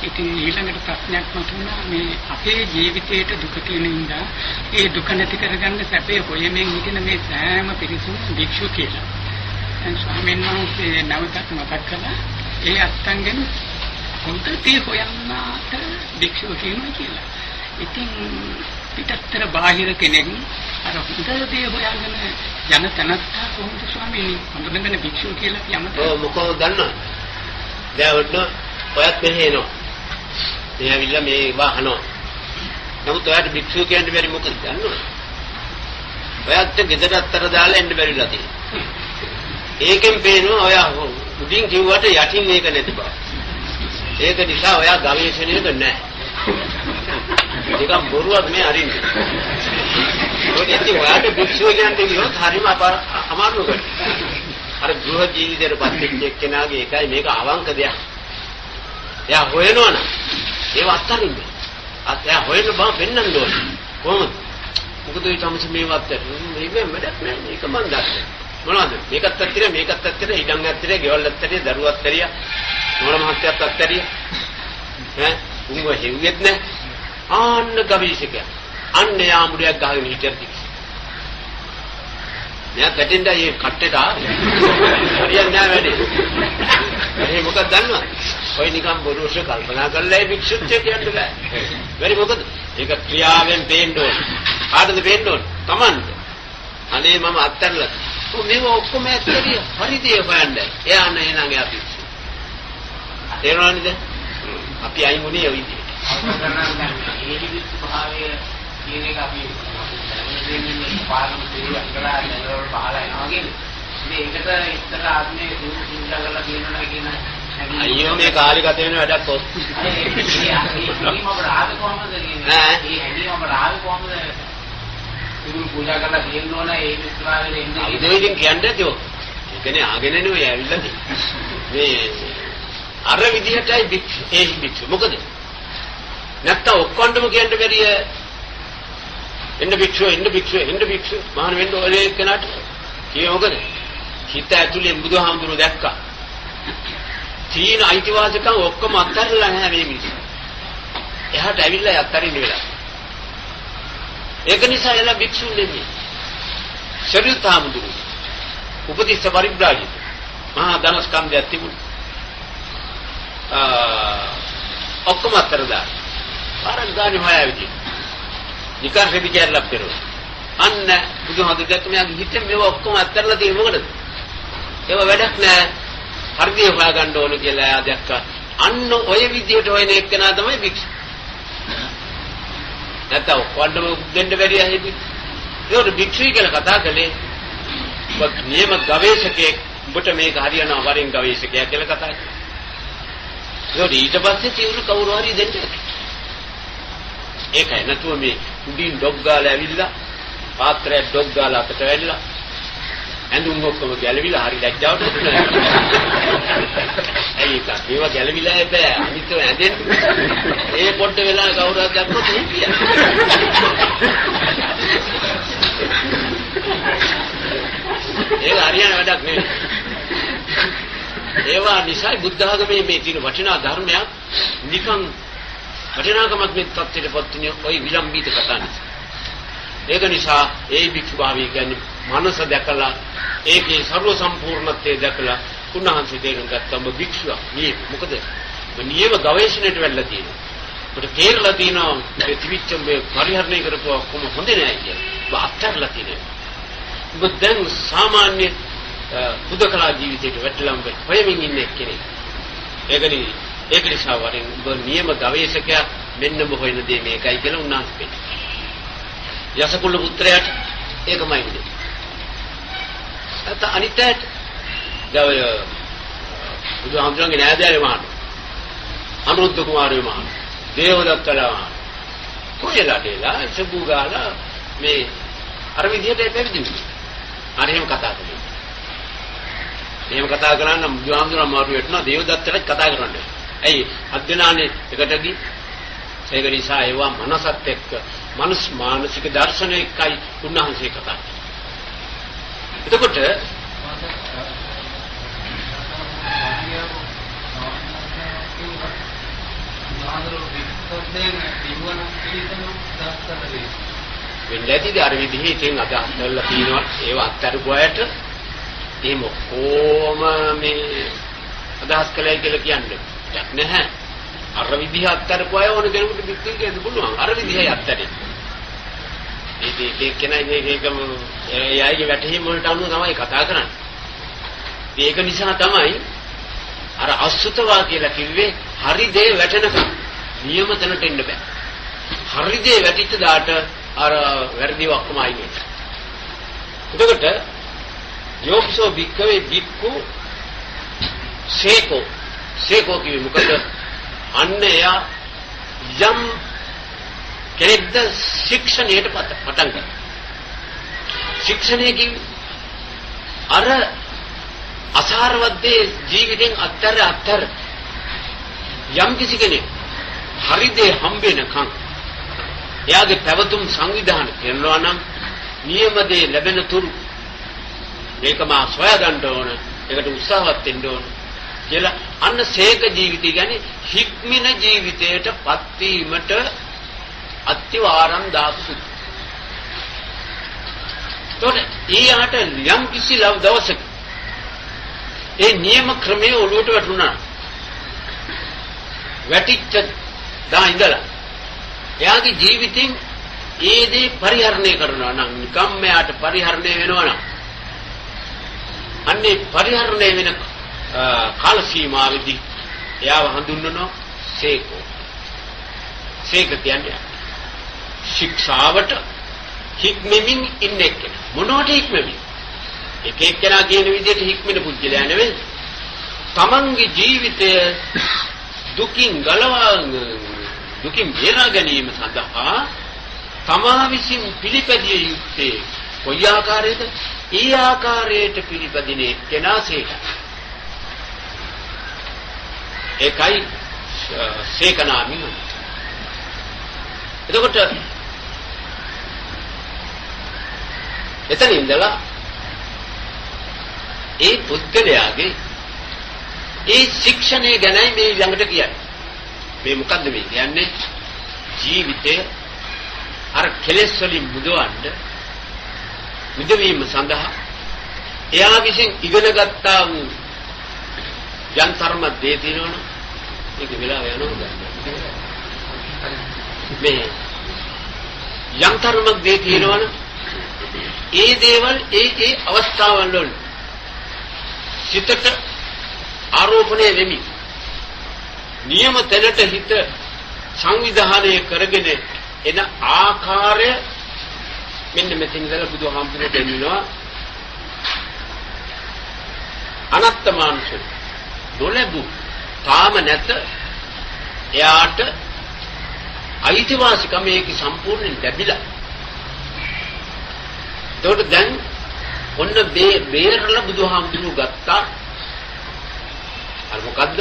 ඉතින් ඊළඟට ප්‍රශ්නයක් මතුණා මේ අපේ ජීවිතයේ දුක තියෙන නිසා ඒ දුක නැති කරගන්න සැපේ හොයමින් හිටින මේ සෑම පිරිසම භික්ෂුව කියලා. දැන් ස්වාමීන් වහන්සේ නැවතත් මතක් කළා ඒ අත්ංගෙන් හොඳට හොයන්නට භික්ෂුව කියනවා කියලා. ඉතින් පිටතර බාහිර කෙනෙක් අර හොඳ දේ හොයාගෙන යන තැනත්තා කොහොමද ස්වාමීනි හඳුනගෙන භික්ෂුව කියලා කියමු. ඔව් මොකෝ දන්නවද? දැන් ඔයත් මෙහෙ එනවා. මේ ඇවිල්ලා මේ වහනවා. නමුත් ඔයාට භික්ෂුව කියන්න බැරි මොකද දන්නවද? ඔයත් ගෙදර අත්තර දාලා එන්න බැරිලා තියෙනවා. ඒකෙන් පේනවා ඔයා උඩින් කිව්වට යටින් ඒක නැති බව. ඒක නිසා ඔයා ගවේෂණයක නැහැ. නිකම් බොරුවක් මේ අරින්නේ. ඔය ඉතින් ඔයාට භික්ෂුව කියන්නේ කිව්වොත් හරිම අමාරු කරේ. අර ගෘහ ජීවිතේට පත්වෙච්ච එක්කෙනාගේ එකයි මේක අවංක දෙයක්. එයා හොයනවනම් ඒව අත්හරින්න. එයා හොයන බව පෙන්වන්න ඕනේ. කොහොමද? මොකද ඒ තමයි මේවත් මේක වැඩක් නෑ. මේක මන් දන්නේ. මොනවද? මේකත් ඇත්තට මේකත් ඇත්තට ඉඩම් ඇත්තට ගෙවල් ඇත්තට දරුවත් ඇත්තරිය මොන මහත්යත් ඇත්තරිය ඈ උඹ හෙව්වෙත් නෑ. ආන්න ගවේෂකයා. අන්න යාමුඩයක් ගහගෙන හිටියද? මෙයා ගැටෙන්ද මේ කට්ටේට හරියන්නේ නැහැ වැඩි. ඒ මොකක්ද දන්නවද? ඔය නිකන් බොරුස කල්පනා කරලා ඒ වික්ෂුත්‍ය කියන්නේ බෑ. වැඩි මොකද? ඒක ක්‍රියාවෙන් පේන්න ඕනේ. කාටද පේන්න ඕනේ? Tamanට. අනේ මම අත්හැරලා. මේව ඔක්කොම ඇත්තරිය. හරිදී හොයන්නේ. එයා අන්න එනං එයා පිස්සු. තේරෙනවද? අපි අයින් උනේ ඔය විදිහට. ඒ විදිහට භාවය කියන එක අපි දැනෙන්නේ පාරමිතිය අංගලා නේරවල පහලා යනවා කියන්නේ. මේකට ඉතර ආත්මේ දුරුසින්දා කරලා කියනවා කියන අයියෝ මේ කාලේ ගත වෙන වැඩක් ඔත්. ඒ හැදීම අපට ආද කොහමද කියන්නේ? ඒ හැදීම අපට ආද කොහමද? දුරු පූජා කරලා කියන්න ඕන ඒ විස්තරාවෙන් එන්නේ. ඒ ඉතින් කියන්නේ තියෝ. ඒ කියන්නේ ආගෙන නෙවෙයි ඇවිල්ලා මේ අර විදිහටයි භික්ෂු. මොකද? නැත්තම් ඔක්කොන්ටම කියන්න බැරිය එන්න භික්ෂුව මහාන වෙන්න ඕනේ කෙනාට කියේ මොකද? හිත ඇතුලේ බුදුහාමුදුරුවෝ දැක්කා. තීන අයිතිවාසිකම් ඔක්කොම අත්හැරලා නැහැ මේ මිනිස්සු. එහාට ඇවිල්ලා අත්හරින්න වෙලා. ඒක නිසා එලා භික්ෂුන් දෙන්නේ. ශරීරත හාමුදුරුවෝ උපදේශ පරිබ්‍රාජිත මහා ධනස්කන්ධයක් තිබුණා. ඔක්කොම අත්හැරලා පාරක් ගානේ හොයාවිදි. නිකාශෙදි කියලා පෙරෝ. අන්න බුදුහාමුදුරුවෝ දැක්ක මෙයාගේ හිතේ මේව ඔක්කොම අත්හැරලා තියෙන්නේ මොකටද? ඒව වැඩක් නෑ. හරිදී හොයාගන්න ඕන කියලා එයා දැක්කා. අන්න ඔය විදිහට හොයන එක්කෙනා තමයි භික්ෂු. නැත්නම් ඔක්කොන්ටම දෙන්න බැරි ඇහිදි. ඒකට භික්ෂුයි කියලා කතා කළේ නියම ගවේෂකයෙක්. ඔබට මේක හරියනවා වරින් ගවේෂකයා කියලා කතා කළා. ඒකට ඊට පස්සේ සිවුරු කවුරු හරි දෙන්න. ඒකයි නැතුව මේ උඩින් ඩොග් ගාලා ඇවිල්ලා පාත්‍රයක් ඩොග් ගාලා අතට වැල්ලා ඇඳුම් ඔක්කොම ගැලවිලා හරි ලැජ්ජාවට දුන්නා. ඒක ඒව ගැලවිලා බෑ. අනිත් ඇඳෙන්න. ඒ පොඩ්ඩ වෙලා කවුරුහක් දැක්කොත් හිටියා. ඒක හරියන වැඩක් නෙවෙයි. ඒවා නිසා බුද්ධ ආගමේ මේ තියෙන වටිනා ධර්මයක් නිකන් වටිනාකමක් මේ තත්ත්වයටපත් වෙන ওই විලම්බිත කතා නිසා. ඒක නිසා ඒ භික්ෂු භාවය කියන්නේ මනස දැකලා ඒකේ ਸਰව සම්පූර්ණත්වය දැකලා උන්වහන්සේ තේරුම් ගත්තම භික්ෂුවක් නියම. මොකද නියම ගවේෂණයට වෙලා තියෙනවා. අපිට තේරලා තියෙනවා මේ ත්‍රිවිච්ඡ මේ පරිහරණය කරපුවා කොහොම හොඳ නෑ කියලා. අත්හැරලා තියෙනවා. ඔබ දැන් සාමාන්‍ය බුදකලා ජීවිතයට වැටලම් වෙමින් ඉන්නේ කෙනෙක්. ඒක නිසා වරින් ඔබ නියම ගවේෂකයා මෙන්න මොහොයින දේ මේකයි කියලා උන්වහන්සේ කියනවා. යසකුල පුත්‍රයාට ඒකමයි විදිහ. අනිත්‍යයට බුදුහාමුදුරන්ගේ නෑදෑයෝ මහාන අනුරුද්ධ කුමාරයෝ මහාන දේවදත්තලා මහාන කොහෙලා දෙලා සබුගාලා මේ අර විදිහට පැවිදිුනේ. හරි එහෙම කතා කරන්නේ. එහෙම කතා කරා නම් බුදුහාමුදුරන් මාරු වෙටනවා දේවදත්තට කතා කරන්නේ. ඇයි අධ්‍යනානේ එකටදී ඒක නිසා ඒවා මනසත් එක්ක මානසික දර්ශනයකයි උන්වහන්සේ කතා කරන්නේ. එතකොට වෙන්නේදී අර විදිහේ ඉතින් අදහස් කරලා තියෙනවා ඒව අත්තරපුවායට එහෙම කොහොම මේ අදහස් කළයි කියලා කියන්නේ නැහැ. අර විදිහ අත්තරපුවාය ඕන කෙනෙකුට විශ්වාස කරන්න පුළුවන්. අර විදිහයි අත්තරේ. ඒක කෙනෙක්ගේකම එයාගේ වැටහීම් වලට අනුව තමයි කතා කරන්නේ. ඒක නිසා තමයි අර අසුතවා කියලා කිව්වේ හරි දේ වැටෙනකම් නියම තැනට එන්න බෑ. හරි දේ වැටිච්ච දාට අර වැරදි ඔක්කොම ආයි වෙනවා. එතකොට යෝගිසෝ භික්ඛවේ භික්ඛු සේකෝ කිව්වේ මොකද? අන්න එයා යම් කෙනෙක්ද ශික්ෂණයට පටන් ගන්නවා. ශික්ෂණය කිව්වේ අර අසාරවත්දී ජීවිතෙන් අත්තර යම් කිසි කෙනෙක් හරි දේ හම්බෙනකන් එයාගේ පැවතුම් සංවිධානය කරනවා නම් නියම දේ ලැබෙන තුරු මේක මා සොයා ගන්න ඕන. ඒකට උත්සාහවත් වෙන්න ඕන කියලා අන්න සේක ජීවිතය කියන්නේ හික්මින ජීවිතයටපත් වීමට අත්‍යවාරම් දාපු. ඊට යම් කිසි දවසක ඒ නියම ක්‍රමයේ ඔළුවට වැටුණා. වැටිච්ච දා ඉඳලා එයාගේ ජීවිතින් ඒ දේ පරිහරණය කරනවා නම් නිකම් මෙයාට පරිහරණය වෙනවා නම් අන්නේ පරිහරණය වෙන කාල සීමාවෙදී එයාව හඳුන්වනවා සේකෝ. සේක කියන්නේ ශික්ෂාවට හික්මෙමින් ඉන්නේ කෙනා. මොනවට හික්මෙමින්? එක එක්කෙනා කියන විදිහට හික්මෙන පුද්ගලයා නෙවෙයි. තමන්ගේ ජීවිතය දුකින් බේරා ගැනීම සඳහා තමා විසින් පිළිපැදිය යුත්තේ කොයි ආකාරයේද? ඒ ආකාරයට පිළිපදින එක්කෙනා සේකයි. ඒකයි සේකනාමින්. එතකොට එතන ඉඳලා ඒ පුද්ගලයාගේ ඒ ශික්ෂණය ගැනයි මේ ළඟට කියන්නේ. මේ මොකද්ද මේ කියන්නේ? ජීවිතය අර කෙලෙස් වලින් මුදවීම සඳහා එයා විසින් ඉගෙන ගත්තා වූ යම් ධර්ම දේ තියෙනවනේ ඒක වෙලාව යනවා. මේ යම් ධර්මයක් දේ තියෙනවනේ ඒ දේවල් ඒ අවස්ථාවල් වල සිතට ආරෝපණය වෙමි. නියම තැනට හිත සංවිධානය කරගෙන එන ආකාරය මෙන්න මෙතන ඉඳලා බුදුහාමුදුරුවෝ දෙන්නවා. අනත්තමාංශ නොලැබු තාම නැත එයාට අයිතිවාසිකම මේක සම්පූර්ණයෙන් ලැබිලා. ඒකට දැන් ඔන්න බේරලා බුදුහාමුදුරුවෝ ගත්තා. අර මොකද්ද?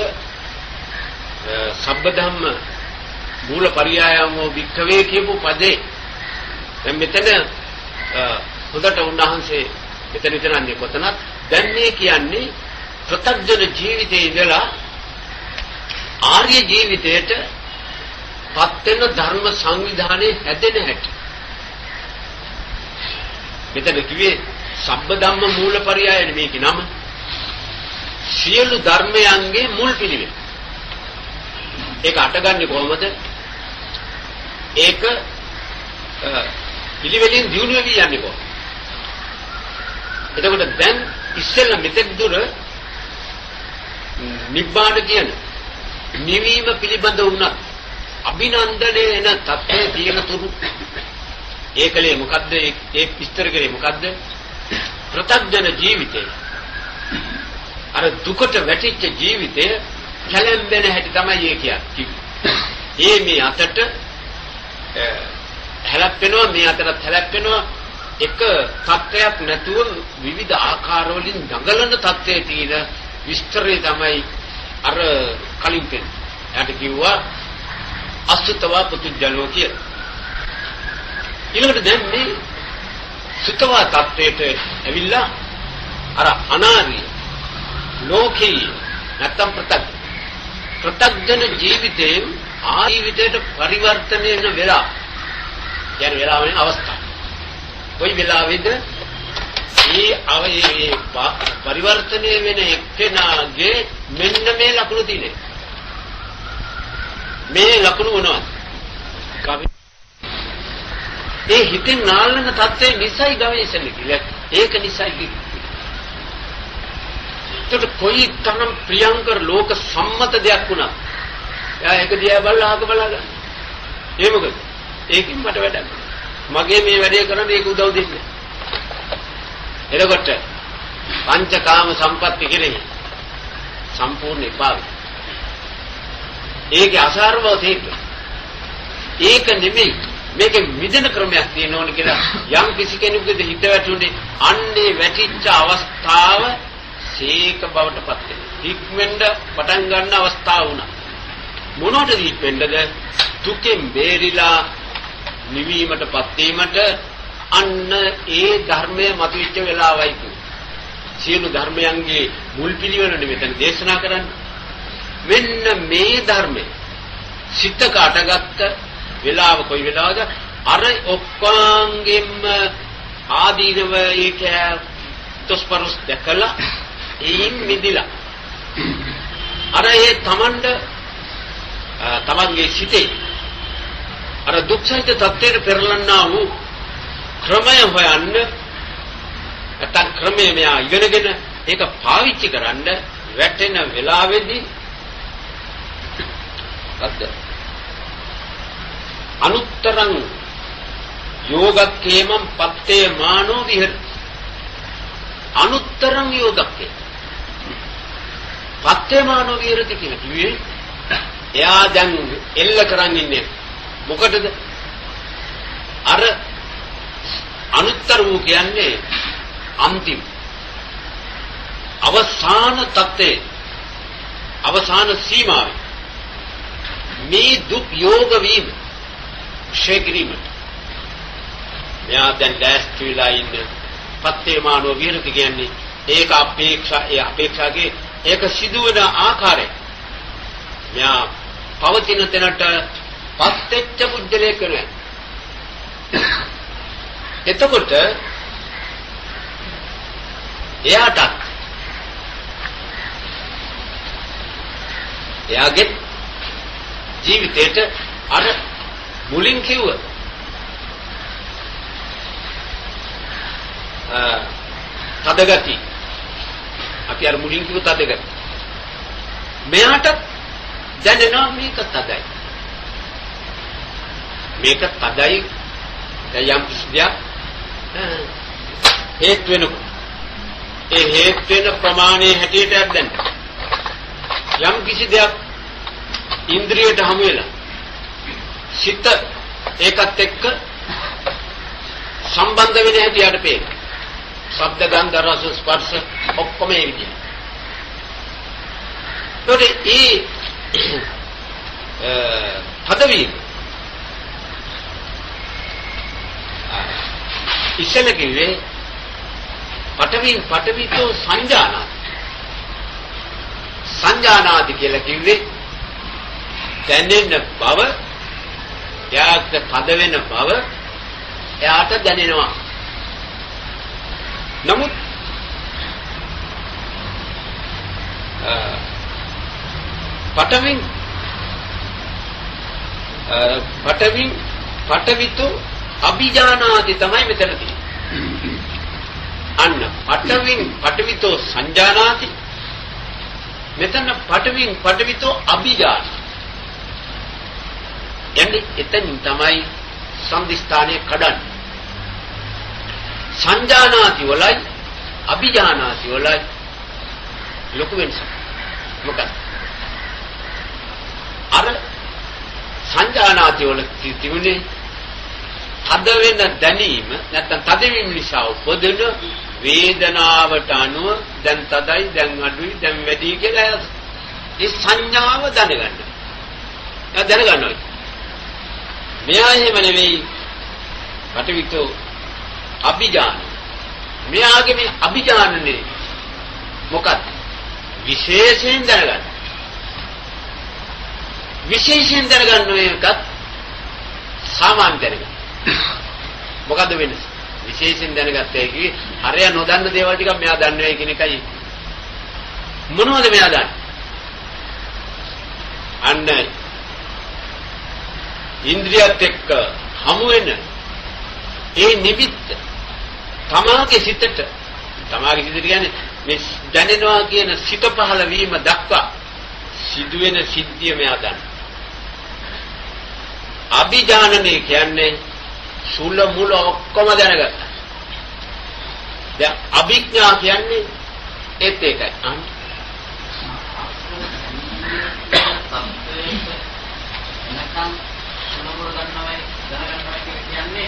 සබ්බ ධම්ම මූල පරියායමෝ වික්ඛවේ කියපු පදේ. දැන් මෙතන හොඳට උන්වහන්සේ මෙතන ඉතනන්නේ කොතනත් දැන් මේ කියන්නේ ප්‍රත්‍යජන ජීවිතයේ ඉඳලා ආර්ය ජීවිතයට පත් වෙන ධර්ම සංවිධානයේ හැදෙන හැටි. මෙතන කිව්වේ සබ්බ ධම්ම මූලපරියායනේ මේකේ නම. සියලු ධර්මයන්ගේ මුල් පිළිවෙල. ඒක අටගන්නේ කොහොමද? ඒක පිළිවෙලින් දියුණු වෙවි යන්නේ කොහොමද? එතකොට දැන් ඉස්සෙල්ලා මෙතෙක් දුර නිබ්බාන කියන නිවීම පිළිබඳ වුණා අභිනන්දනයේ එන තත්ත්වයේ තියෙන තුරු ඒකලේ මොකද්ද? ඒ විස්තර කරේ මොකද්ද? ප්‍රත්‍යඥ ජීවිතේ අර දුකට වැටිච්ච ජීවිතය කැළඹෙන හැටි තමයි ඒ කියන්නේ. මේ අතට හැලප්පෙනවා, මේ අතට හැලප්පෙනවා. එක තත්ත්වයක් නැතුව විවිධ ආකාරවලින් දඟලන තත්ත්වයේ තියෙන විස්තරය තමයි අර කලින් පෙන්නේ. එයාට කිව්වා අසුතව පුදුජලෝ කියලා. ඊළඟට දැන් මේ සුතව තත්ත්වයට ඇවිල්ලා අර අනාර්ය ලෝකී නැත්තම් ප්‍රත්‍යඥ ජීවිතයෙන් ආජීවිතයට පරිවර්තනය වෙන වෙලාව. යන වෙලාවෙන අවස්ථාව. කොයි වෙලාවෙද මේ පරිවර්තනය වෙන එක්කෙනාගේ මෙන්න මේ ලකුණු තියෙන්නේ. මේ ලකුණු මොනවද? ඒ හිතෙන් නාලන තත්ත්වයේ නිසයි ගවේෂණය කියලා. ඒක නිසයි. ඒකට කොයි තරම් ප්‍රියංකර ලෝක සම්මත දෙයක් වුණා. එයා ඒක දිහා බලලා අහක බලලා. ඒ මොකද? ඒකින් මට වැඩක්. මගේ මේ වැඩේ කරන්න ඒක උදව් දෙන්නේ. එතකොට පංචකාම සම්පatti කෙරෙහි සම්පූර්ණ එපා. ඒකේ අසාරව තියෙන්නේ. ඒක නෙමෙයි. මේකේ මිදෙන ක්‍රමයක් තියෙනවනේ කියලා යම් කිසි කෙනෙකුගේ හිත වැටුනේ අන්නේ වැටිච්ච අවස්ථාව සීක බවට පත් වෙනවා. හික්මෙන්ද පටන් ගන්න අවස්ථාව වුණා. මොනවටද හික්මෙන්දද? දුකෙන් බේරිලා නිවීමටපත් වීමට අන්න ඒ ධර්මයේ මතුවෙච්ච වෙලාවයි කියන්නේ. සියලු ධර්මයන්ගේ මුල් පිළිවෙලනේ මෙතන දේශනා කරන්නේ. මෙන්න මේ ධර්මය සිත කාටගත්ත වෙලාව කොයි වෙලාවද? අර ඔක්කොංගෙම ආදීනව ඒක තොස්පරස් දැකලා ඒන් මිදිලා අර ඒ තමන්ගේ සිතේ අර දුක්සහිත තත්ත්වයට පෙරලන්නා වූ ක්‍රමය හොයන්න නැත්නම් ක්‍රමය මෙයා ඉගෙනගෙන ඒක පාවිච්චි කරන්න වැටෙන වෙලාවේදී අද්ද අනුත්තරං යෝගක්කේමං පත්තේ මානෝ විහෙර අනුත්තරං යෝගක්කේ පත්තේ මානෝ විහෙරති කියලා කිව්වේ එයා දැන් එල්ල කරන් ඉන්නේ මොකටද අර අනුත්තර වූ කියන්නේ අන්තිම අවසාන තත්ත්වයේ අවසාන සීමාවේ මේ දුක් යෝග වීම ශේකිරීමට මෙයා දැන් දැස්ති වෙලා ඉන්න පත්තේමානෝ විරති කියන්නේ ඒක අපේක්ෂාගේ ඒක සිදුවන ආකාරය මෙයා පවතින තැනට පත්වෙච්ච පුජ්‍යලයක් වෙනවා. එතකොට එයාගේ ජීවිතේට අර මුලින් කිව්ව තදගති අපි අර මුලින් කිව්ව තදගති මෙයාට දැනෙනවා මේක තදයි මේක තදයි යම් කිසියක් හේත් වෙනකොට ඒ හේත් වෙන ප්‍රමාණය හැටියට දැන් යම් කිසි දෙයක් ඉන්ද්‍රියට හමු වෙලා සිත ඒකත් එක්ක සම්බන්ධ වෙන හැටි යට පේන. ශබ්ද ගන්ධ රස ස්පර්ශ ඔක්කොම ඒ විදිහට. පදවි ඉස්සෙල්ල කිව්වේ පටවිතෝ සංජානාති කියලා කිව්වේ දැනෙන බව එයාට පද වෙන බව එයාට දැනෙනවා නමුත් පටවිතෝ අභිජානාති තමයි මෙතන තියෙන්නේ. අන්න පටවිතෝ සංජානාති. මෙතන පටවිතෝ අභිජානාති. යන්නේ එතනින් තමයි සම්දිස්ථානයේ කඩන්නේ. සංජානාති වලයි අභිජානාති වලයි ලොකු වෙනසක්. මොකක්ද? අර සංජානාති වල තිබුණේ තද වෙන දැනීම නැත්නම් තදවීම නිසා උපදින වේදනාවට අනුව දැන් තදයි දැන් අඩුයි දැන් වැඩි කියලා ඒ සංඥාව දැනගන්න. ඒක දැනගන්නවා. මෙයා එහෙම නෙවෙයි පටවිතෝ අභිජාන. මෙයාගේ මේ අභිජානනේ මොකක්ද? විශේෂයෙන් දැනගන්න. විශේෂයෙන් දැනගන්න එකත් සාමාන්‍ය දැනගන්න. මොකද්ද වෙන්නේ? විශේෂයෙන් දැනගත්තේ කිව්වේ හරය නොදන්න දේවල් ටිකක් මෙයා දන්නේ කියන එකයි. මොනවද මෙයා දන්නේ? අන්න ඉන්ද්‍රියත් එක්ක හමු වෙන ඒ නිමිත්ත තමාගේ සිතට කියන්නේ මේ දැනෙනවා කියන සිත පහළ වීම දක්වා සිදුවෙන සිද්ධිය මෙයා දන්නවා. අභිජානනය කියන්නේ සුල මුල ඔක්කොම දැනගත්තා. දැන් අභිඥා කියන්නේ ඒත් ඒකයි. නැත්නම් සුල මුල ගන්නවයි දැනගන්නවයි කියන්නේ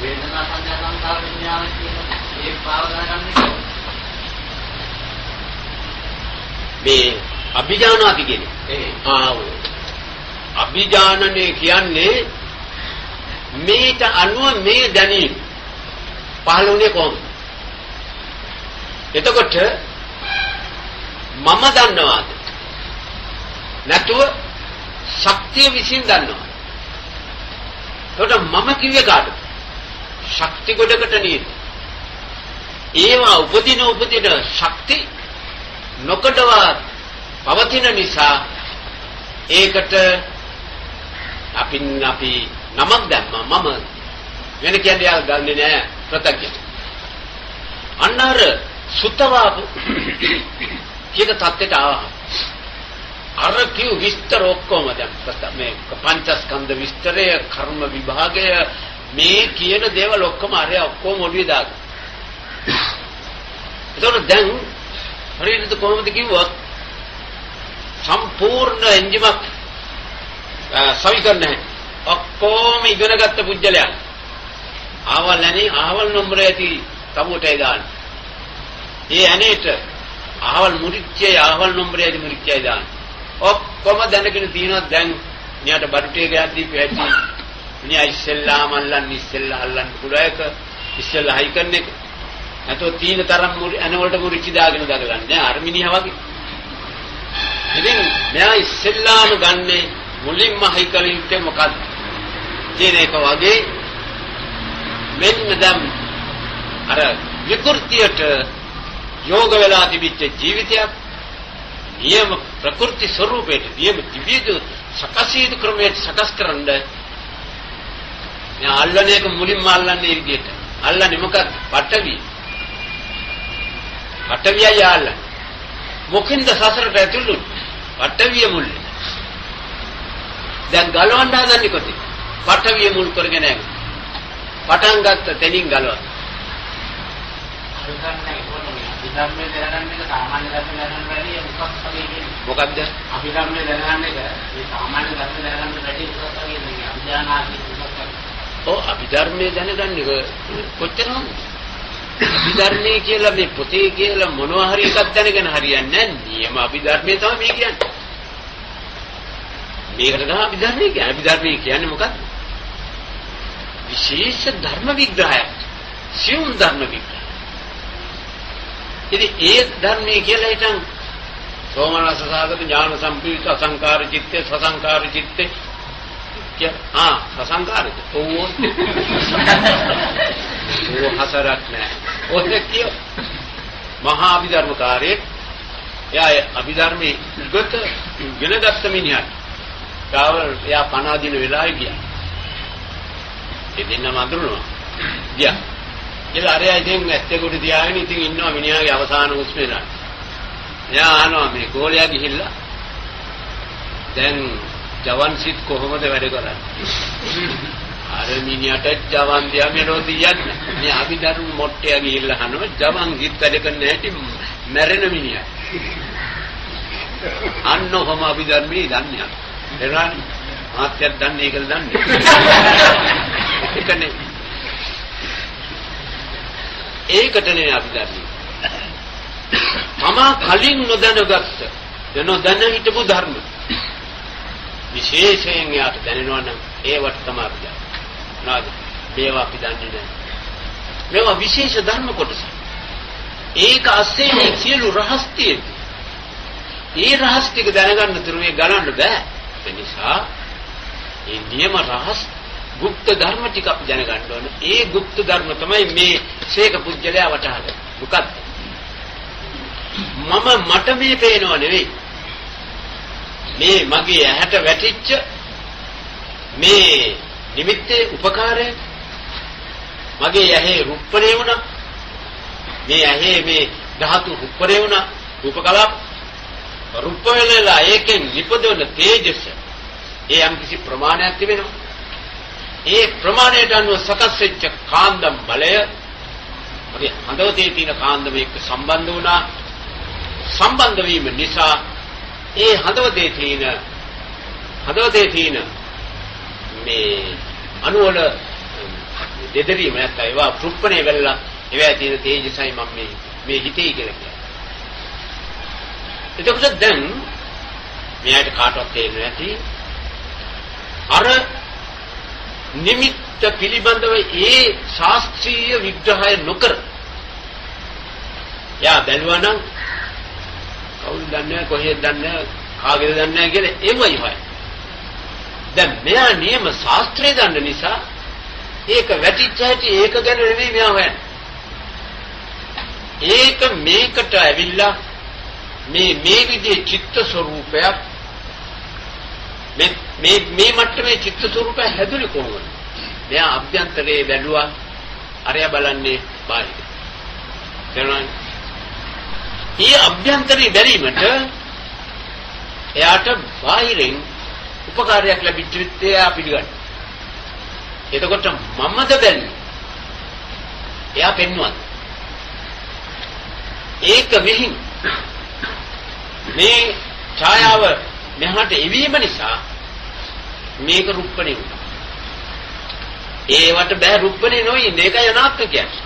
වේදනා සංඥා සංකාර විඥාන කියන ඒ භාව දැනගන්නේ මේ අභිජානාති කියන්නේ. අභිජානනේ කියන්නේ මේට අනුව මේ දැනීම පහළුනේ කොහොමද? එතකොට මම දන්නවාද? නැතුව ශක්තිය විසින් දන්නවා. එතකොට මම කිව්වේ කාටද? ශක්ති ගොඩකට නේද? ඒවා උපදින ශක්ති නොකඩවා පවතින නිසා ඒකට අපි නමක් දැම්මා මම වෙන කියන්නේ ගන්නේ නෑ ප්‍රත්‍යක්ෂ. අන්නර සුත්තවා කියන තත්ත්වයට ආවා. අර කිව් විස්තර ඔක්කොම දැන් මේ පංචස්කන්ධ විස්තරය කර්ම විභාගය මේ කියන දේවල් ඔක්කොම අරය ඔක්කොම ඔළුවේ දාගන්න. ඒතකොට දැන් හරියට කොහොමද කිව්වොත් සම්පූර්ණ එන්ජිමක් සවිකරන්නේ ඔක්කොම ඉගෙනගත්ත පුජ්‍යලයන් ආවල් නම්බර ඇති තමුටේ දාන්න. ඒ ඇනේට ආවල් මුරිච්චේ ආවල් නම්බරේ ඇති මුරිච්චේ දාන්න. ඔක්කොම දැනගෙන තියෙනවා දැන් මෙයාට බඩුටේ ගෑද්දී පැටි මිනිහා ඉස්සෙල්ලාම අල්ලන්න පුළුවන් එක ඉස්සෙල්ලා හයි කරන එක. නැතෝ තීන තරම් ඇනවලට මුරිච්චි දාගෙන දගලන්නේ අර මිනිහා වගේ. ඉතින් මෙයා ඉස්සෙල්ලාම ගන්නේ මුලින්ම හයි කලින්ට මොකක්ද කියන එක වගේ මෙන්න දැන් අර විකෘතියට යෝග වෙලා තිබිච්ච ජීවිතයක් නියම ප්‍රකෘති ස්වરૂපයට නියම දිව්‍ය සකසීතු ක්‍රමයට සකස් කරන්න මෙයා අල්ලන එක මුලින්ම අල්ලන්නේ විදියට අල්ලන්නේ මොකක්ද? පටවිය යාල මොකින්ද සසරට ඇතුළු පටවිය මුල් දැන් ගලවන්න හදන්නේ කොතේ? පටවිය මුල් කරගෙන යන්නේ. පටන් ගත්ත තැනින් ගලවන්න. අභිධර්මයේ දැනගන්න එක සාමාන්‍ය ධර්ම දැනගන්න වැඩි මොකක් වගේ කියන්නේ? මොකද්ද? අභිධර්මයේ දැනගන්න එක මේ සාමාන්‍ය ධර්ම දැනගන්න වැඩි මොකක් වගේ කියන්නේ? අභිඥානාදී මොකක් වගේ? ඔව් අභිධර්මයේ දැනගන්නේ කොච්චරද? අභිධර්මයේ කියලා මේ පොතේ කියලා මොනවා හරි එකක් දැනගෙන හරියන්නේ නැහැ. නියම අභිධර්මයේ තමයි මේ කියන්නේ. මේකට තමයි අභිධර්මයේ කියන්නේ. අභිධර්මයේ කියන්නේ මොකක්ද? විශේෂ ධර්ම විග්‍රහයක්. සියුම් ධර්ම විග්‍රහය. ඉතින් ඒ ධර්මයේ කියලා හිටන් සෝමනස්ස සාගත ඥාන සම්ප්‍රයුක්ත අසංකාර චිත්තේ සසංකාර චිත්තේ हाँ असंकारक वो हसरत ने उसने किया महाअभिधर्मकारे या अभिधर्मी गत विनगत मिनिया कावल या पना दिन वेला गया ये दिन मादुनो गया ये अरे ඉතින් ඇත්තේ කොට තියාගෙන ඉතින් ඉන්නවා මිනිහාගේ අවසාන උස්මේලා එයා අහනවා මේ ගෝලයා ගිහිල්ලා දැන් ජවන් සිත් කොහොමද වැඩ කරන්නේ අර මිනිහට ජවන් දියාගෙන රෝදියන්නේ මේ අභිධර්ම මොට්ටයා ගිහිල්ලා අහනවා ජවන් සිත් වැඩ කරන්න හැටි මැරෙන මිනිහා අන්න කොහොම අභිධර්මී දන්නේ එනවා මාත්‍යයක් දන්නේ ඒකද දන්නේ ඒකනේ ඒකටනේ අභිධර්මී මම කලින් නොදැනගත්ත දැන හිටපු ධර්ම විශේෂයෙන් යාට දැනෙනවා නම් ඒවට තමයි අපි දන්නේ නේද මේවා අපි දන්නේ නැහැ මේවා විශේෂ ධර්ම කොටස ඒක අස්සේ මේ සියලු රහස් තියෙන්නේ ඒ රහස් ටික දැනගන්න තුරුේ ගණන්න බෑ ඒ නිසා මේ නියම රහස් गुप्त धर्म टिक आप දැනගන්න ඒ गुप्त ධර්ම තමයි මේ ශේක පුජ්‍යලයා වටහාගන්නේ මොකක්ද මම මට මේ පේනව නෙවෙයි මේ මගේ ඇහැට වැටිච්ච මේ නිමිත්තේ උපකාරය මගේ ඇහි රුප්පණේ වුණා මේ ඇහි මේ ධාතු රුප්පණේ වුණා රූපකලාප රුප්ප වෙලලා ඒකෙන් නිපදවන තේජස ඒ යම් කිසි ප්‍රමාණයක් තිබෙනවා ඒ ප්‍රමාණයට අනුව සකස් වෙච්ච කාන්දම් බලය අපි හඳවතේ තියෙන කාන්දම එක්ක සම්බන්ධ වුණා සම්බන්ධ වීම නිසා ඒ හඳවතේ තියෙන මේ අණුවල දෙදරීම නැත්නම් ඒවා රුප්පණේ වෙලා ඒවා තියෙන තේජසයි මම මේ හිතේ කියලා කියන්නේ එතකොට දැන් මෙයාට කාටවත් තේරෙන්නේ නැති අර නිමිත්ත පිළිබඳව ඒ ශාස්ත්‍රීය විග්‍රහය නොකර යා බැලුවා නම් කවුද දන්නේ කොහෙද දන්නේ කාගෙද දන්නේ කියලා ඒවයි හොය. දැන් මෙයා නියම ශාස්ත්‍රය දන්න නිසා ඒක වැටිච්ච හැටි ඒක ගැන නෙවෙයි මෙයා හොයන්නේ. ඒක මේකට ඇවිල්ලා මේ විදිහේ චිත්ත ස්වરૂපයක් මේ මට්ටමේ චිත්ත ස්වરૂපය හැදුනේ කොහොමද? මෙයා අභ්‍යන්තරේ බැලුවා අරයා බලන්නේ බාහිර. දැනන්නේ. මේ අභ්‍යන්තරේ බැලීමට එයාට බාහිරින් උපකාරයක් ලැබිච්ච විත්තේ එයා පිළිගන්න. එතකොට මමද බැලුවේ. එයා පෙන්වනවා. ඒක විහිං මේ ඡායාව මෙහාට එවීම නිසා මේක රුප්පණේ වුණා. ඒවට බෑ රුප්පණේ නොයි මේකයි අනාත්ම කියන්නේ.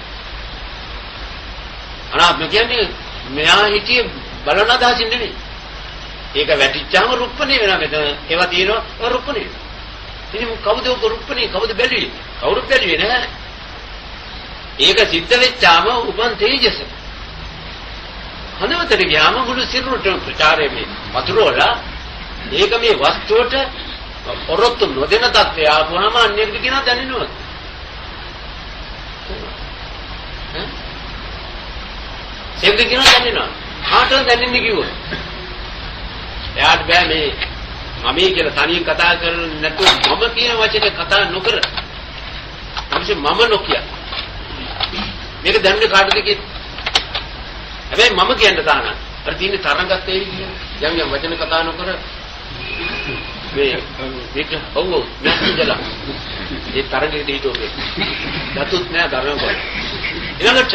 අනාත්ම කියන්නේ මෙහා හිටියේ බලන අදහසින් නෙමෙයි. ඒක වැටිච්චාම රුප්පණේ වෙනවා මෙතන. ඒවා තියෙනවා රුප්පණේ. ඉතින් කවුද රුප්පණේ කවුද බැලුවේ? කවුරුත් බැලුවේ නැහැ. ඒක සිද්ධ වෙච්චාම උපන් තේජස. හදවතට ගියාම මුළු සිරුරටම ප්‍රචාරය මේ වතුරවලා ඒක මේ වස්තුවට ඔරොත්තු නොදෙන තත්ත්වය ආවම අන්‍යයෙකුට කියනවා දැනෙනවද? ඒක කියනවා දැනෙනවා. කාටද දැනෙන්නේ කිව්වොත්? එයාට බෑ මේ මම කියලා තනියෙන් කතා කරන්නේ නැතුව මම කියන වචනේ කතා නොකර. තමයි මම නොකිය. මේක දැනන්නේ කාටද කියන්නේ? හැබැයි මම කියන්න තාන අර තියෙන තරංගත් ඒ විදිහේ යම් වචන කතා නොකර මේක ඔව් නැතිදලා ඒ තරංගෙ දීතෝගේ දතුත් නෑ ධර්ම වල ඊළඟට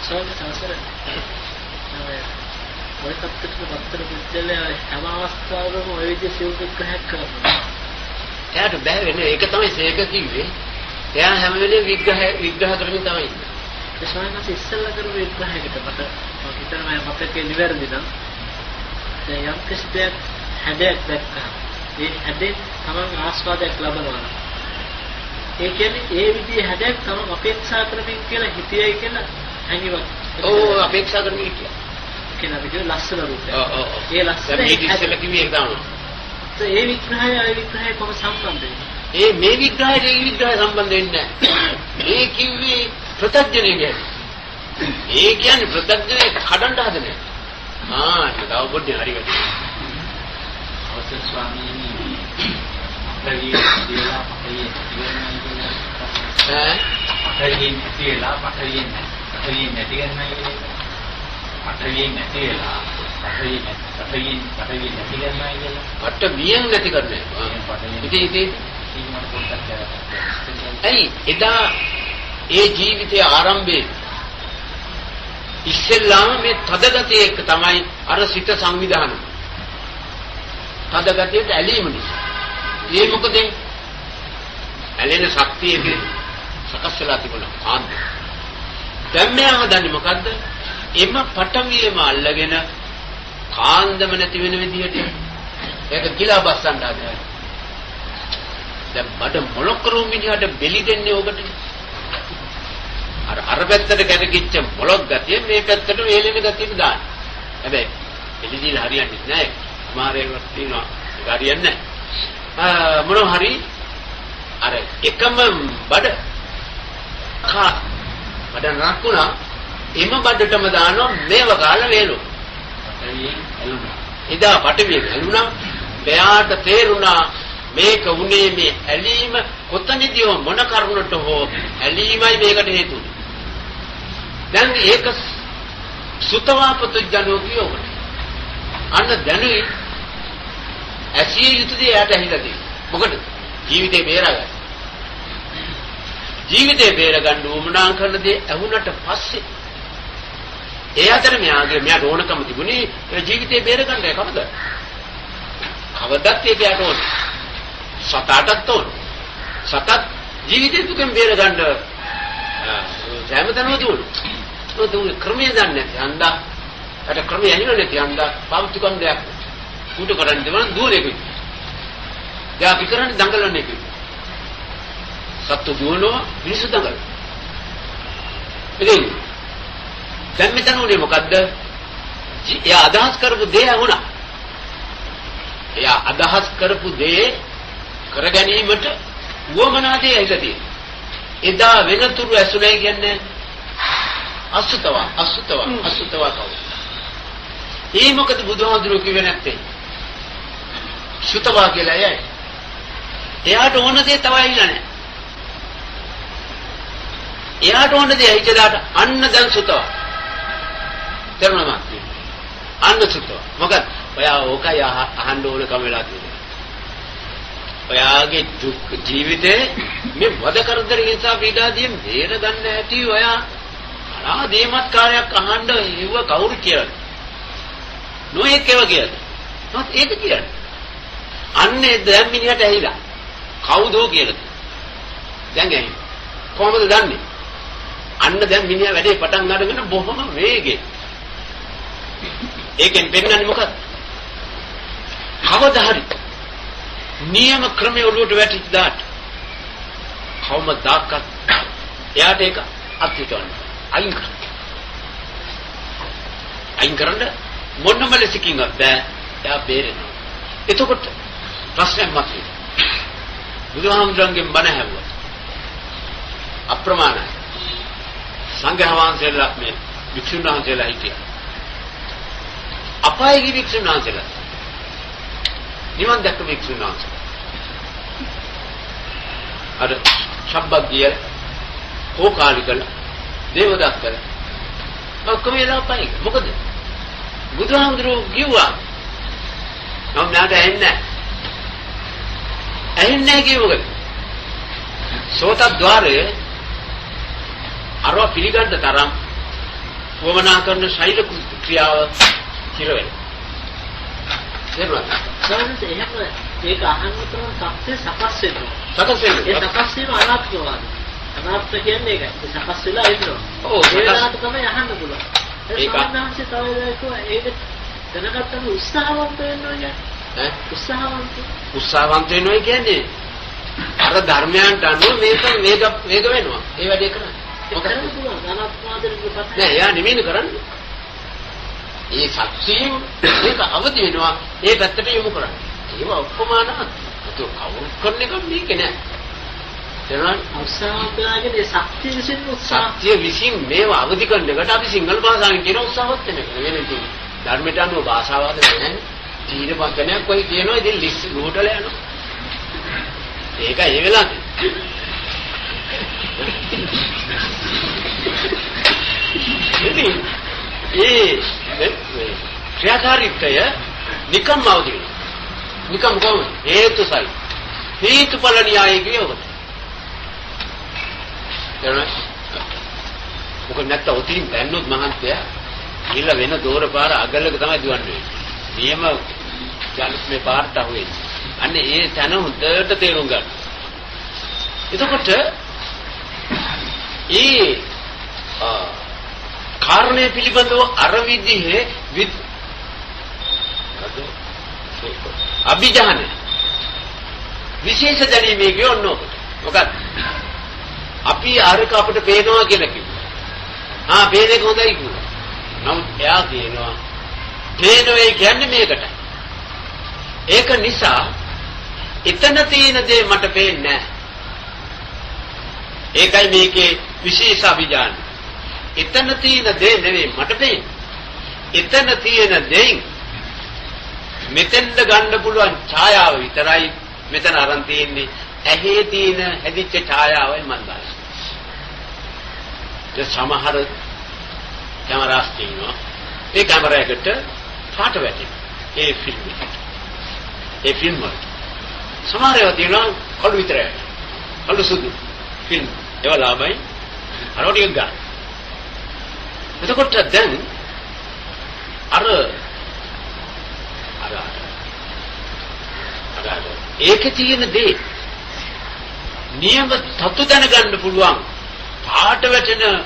සංසාර ඔය තත්ත්වයට වත්තර පුද්ගලය හැම අවස්ථාවකම ඔය විදිහේ සිව් විග්‍රහයක් කරනවා. එයාට බෑ වෙන්නේ ඒක තමයි සේක කිව්වේ. එයා හැම වෙලේම විග්‍රහ කරමින් තමයි. ඒ ස්වාමීන් ඉස්සෙල්ලා කරපු විග්‍රහයකට මට හිතනවා මතකේ නිවැරදි නම් දැන් යම් කිසි දෙයක් හැඩයක් දැක්කම ඒ හැඩේ තමන් ආස්වාදයක් ලබනවා. ඒ කියන්නේ ඒ විදිහේ හැඩයක් තමන් අපේක්ෂා කරමින් කියලා හිතේයි කියලා හැඟීමක්. ඔව් අපේක්ෂා කරමින් කියලා. කියන විදිහ ලස්සන රූපයක්. ඔව්. ඒ ලස්සන මේ ඉස්සෙල්ලා කිව්වේ ඒක තමයි. ඒ විග්‍රහය ඒ විග්‍රහය කොහොම සම්බන්ධ වෙන්නේ? මේ විග්‍රහයට ඒ විග්‍රහය සම්බන්ධ වෙන්නේ නැහැ. ඒ කිව්වේ ප්‍රත්‍යඥය ගැන. ඒ කියන්නේ ප්‍රත්‍යඥය කඩන්න හදන්නේ. ඒක තව පොඩ්ඩක් හරි වැඩි. අවසන් ස්වාමීනි අපේ දේලා අපේ කියලා පටවියෙන් නැති ගන්නයි පටවියෙන් නැති වෙලා පටවියෙන් නැති ගන්නයි කියලා පටවියෙන් නැති කරන්නේ ඉතින් ඇයි එදා ඒ ජීවිතයේ ආරම්භයේ ඉස්සෙල්ලාම මේ තදගතිය එක්ක තමයි අර සිත සංවිධානය තදගතියට ඇලීම නිසා ඒ මොකද ඇලෙන ශක්තියක සකස් වෙලා තිබුණා ආන්ද දැන් මෙයාම දන්නේ මොකද්ද එම පටවියම අල්ලගෙන කාන්දම නැති වෙන විදිහට ඒක ගිලා බස්සන්න හදනවා දැන් බඩ මොලොක් කරු මිනිහට බෙලි දෙන්නේ ඔකට අර පැත්තට ගැටකිච්ච මොලොක් ගතිය මේ පැත්තට වේලෙන ගතියට දාන්න හැබැයි එළිදිලා හරියන්නේ නැහැ සමහරේවත් තියෙනවා හරියන්නේ නැහැ මොනවා හරි අර එකම බඩ නක්කුණා එම බඩටම දානවා මේව කාලා වේලු එදා පටවිය ඇලුනා මෙයාට තේරුණා මේක උනේ මේ ඇලීම කොතනදී මොන කරුණට හෝ ඇලීමයි මේකට හේතුව දැන් ඒක සුතවාපතු ජනෝ කියෝකට අන්න දැනුයි ඇසිය යුතුදී යාට ඇහිලා තියෙනවා මොකද ජීවිතේ බේරගන්න ජීවිතේ බේරගන්න උමනා කරන දේ ඇහුනට පස්සේ ඒ අතර මෙයාට ඕනකම තිබුණේ ජීවිතේ බේරගන්න කවදත් ඒකට ඕන සතටත් ඕන සතත් ජීවිතේ දුකෙන් බේරගන්න හැමතැනම දුවන ක්‍රමයේ දන්නේ නැති හන්දා අර ක්‍රමයේ ඇහිලා නැති හන්දා පාවිච්චි කරන දෙයක් උඩ කරන්නේ දෙවන දුවරේකුයි දැන් අපි කරන්නේ දඟලන්නේ කිව්ව සත්තු දුවනවා මිනිස්සු දඟලන ඉතින් දැන් මෙතන උනේ මොකද්ද එයා අදහස් කරපු දේ වුණා එයා අදහස් කරපු දේ කර ගැනීමට වමනා දේ ඇහිලා තියෙනවා එදා වෙනතුරු ඇසුනේ කියන්නේ අසුතවා කව ඒ මොකද බුදුහාමුදුරුවෝ කිව්වේ නැත්තේ සුතවා කියලා යයි එයාට ඕන දේ තව ඇහිලා නැහැ එයාට ඕන දේ ඇහිච්චදාට අන්න දැන් සුතවා තේරුණා මම අන්න සුතවා මොකද ඔයා ඕකයි අහන්න ඕන කම වෙලා තියෙනවා ඔයාගේ දුක් ජීවිතේ මේ වද කරදර නිසා පීඩාදියෙන් බේර ගන්න ඇති ඔයා ආදීමත් කාර්යයක් අහන්න ඉව කවුරු කියලා නොයේ කේව කියලා නෝත් ඒක කියන්නේ අන්නේ දැන් මිනිහට ඇහිලා කවුදෝ කියලා දැන් ඇහි කොහොමද දන්නේ අන්න දැන් මිනිහා වැඩේ පටන් අරගෙන බොහොම වේගෙන් ඒකෙන් පෙන්නන්නේ මොකක්ද කවදා හරි නියම ක්‍රමයේ ඔළුවට වැටිච්ච දාට කවමදාකත් එයාට ඒක අත්විඳින්න අයින් කරන්න මොනම ලෙසකින්වත් බෑ එයා බේරෙනවා එතකොට ප්‍රශ්නයක් මතුවේ බුදුහාමුදුරන්ගෙන් බණ ඇහුවා අප්‍රමාණයි සංඝයා වහන්සේලා මේ වික්ෂුන් වහන්සේලා හිටියා අපායේ වික්ෂුන් වහන්සේලා නිවන් දැක්ක වික්ෂුන් වහන්සේලා අර ශබ්බග්ගිය ඕකාලිකල දේවදත්තර ඔක්කොම එලා අපායේ මොකද බුදුහාමුදුරුවෝ කිව්වා මම නැට ඇහෙන්නේ කිව්වද සෝතද්්වාරයේ අරව පිළිගන්න තරම් වමනා කරන ශෛල ක්‍රියාව කිරවෙයි සමහරවිට ඒක අහන්න තරම් සත්‍ය සකස් වෙනවා ඒ සකස් වීම අනාත්මවාදී අනාත්ම කියන්නේ ඒකයි සකස් වෙලා ඉන්නවා ඔව් ඒකට තමයි අහන්න පුළුවන් ඒක අන්නාංශය තව ඒක දැනගත්තම උත්සාහවන්ත වෙනවා කියන්නේ උත්සාහවන්ත වෙනවා කියන්නේ අර ධර්මයන්ට අනුව මේක වේග වෙනවා ඒ වැඩේ කරන්නේ මොකද නෑ යා නෙමෙයි කරන්නේ ඒ සත්‍යයෙන් මේක අවදි වෙනවා ඒ පැත්තට යොමු කරන්නේ ඒව ඔක්කොම අනාත්. ඒක කවුරුත් කරන එක මේක නෑ. එනවා උත්සාහයගේ ශක්තිය විසින් සත්‍ය විසින් මේව අවදි කරන එකට අපි සිංහල භාෂාවෙන් කියන උත්සාහවත් වෙන එක. වෙන ඉතින් ධර්මයට අනුව භාෂාවාද නැහැ. තීර පක්කනයක් කොයි කියනවා ඉතින් ලිස් රූටල යනවා. ඒක ඒ වෙලාවේ. ඉතින් ක්‍රියාකාරීත්වය නිකම්ම අවදි වෙනවා. නිකම් කොහොමද? හේතුසයි. හේතුඵල න්‍යායය කියවද? මොකද නැත්නම් ඔතින් දැන්නොත් මහන්තයා ඊළ වෙන දෝර පාර අගලක තමයි දුවන්නේ. නියම ජලස් මේ පාරට අහුවෙන්නේ. අන්න ඒ තැන හොඳට තේරුම් ගන්න. එතකොට කාරණේ පිළිබඳව අර විදිහේ අභිජාන විශේෂ දැනීමේ කියනෝ මොකක්ද? අපි අරක අපිට පේනවා කියලා කිව්වා. පේන එක හොඳයි කිව්වා. නමුත් එයා කියනවා පේනවා කියන්නේ මේකට. ඒක නිසා එතන තියෙන දේ මට පේන්නේ නැහැ. ඒකයි මේකේ විශේෂ අභිජාන. එතන තියෙන දේ නෙවෙයි මට පේන්නේ. එතන තියෙන දෙයින් මෙතෙන්ද ගන්න පුළුවන් ඡායාව විතරයි මෙතන අරන් තියෙන්නේ. ඇහි තියෙන හැදිච්ච ඡායාවයි මම බලන්නේ. ඒ සමහර කැමරාස් තියෙනවා. ඒ කැමරාවකට පාට වැටෙනවා. ඒ ෆිල්ම් වල. සමහර ඒවා තියෙනවා කළු විතරයි. කළු සුදු ෆිල්ම්. ඒවා ලාභයි. අරෝටියක් ගන්න. එතකොට දැන් අර ඒකේ තියෙන දේ නියම තත්තු දැනගන්න පුළුවන් පාට වැටෙන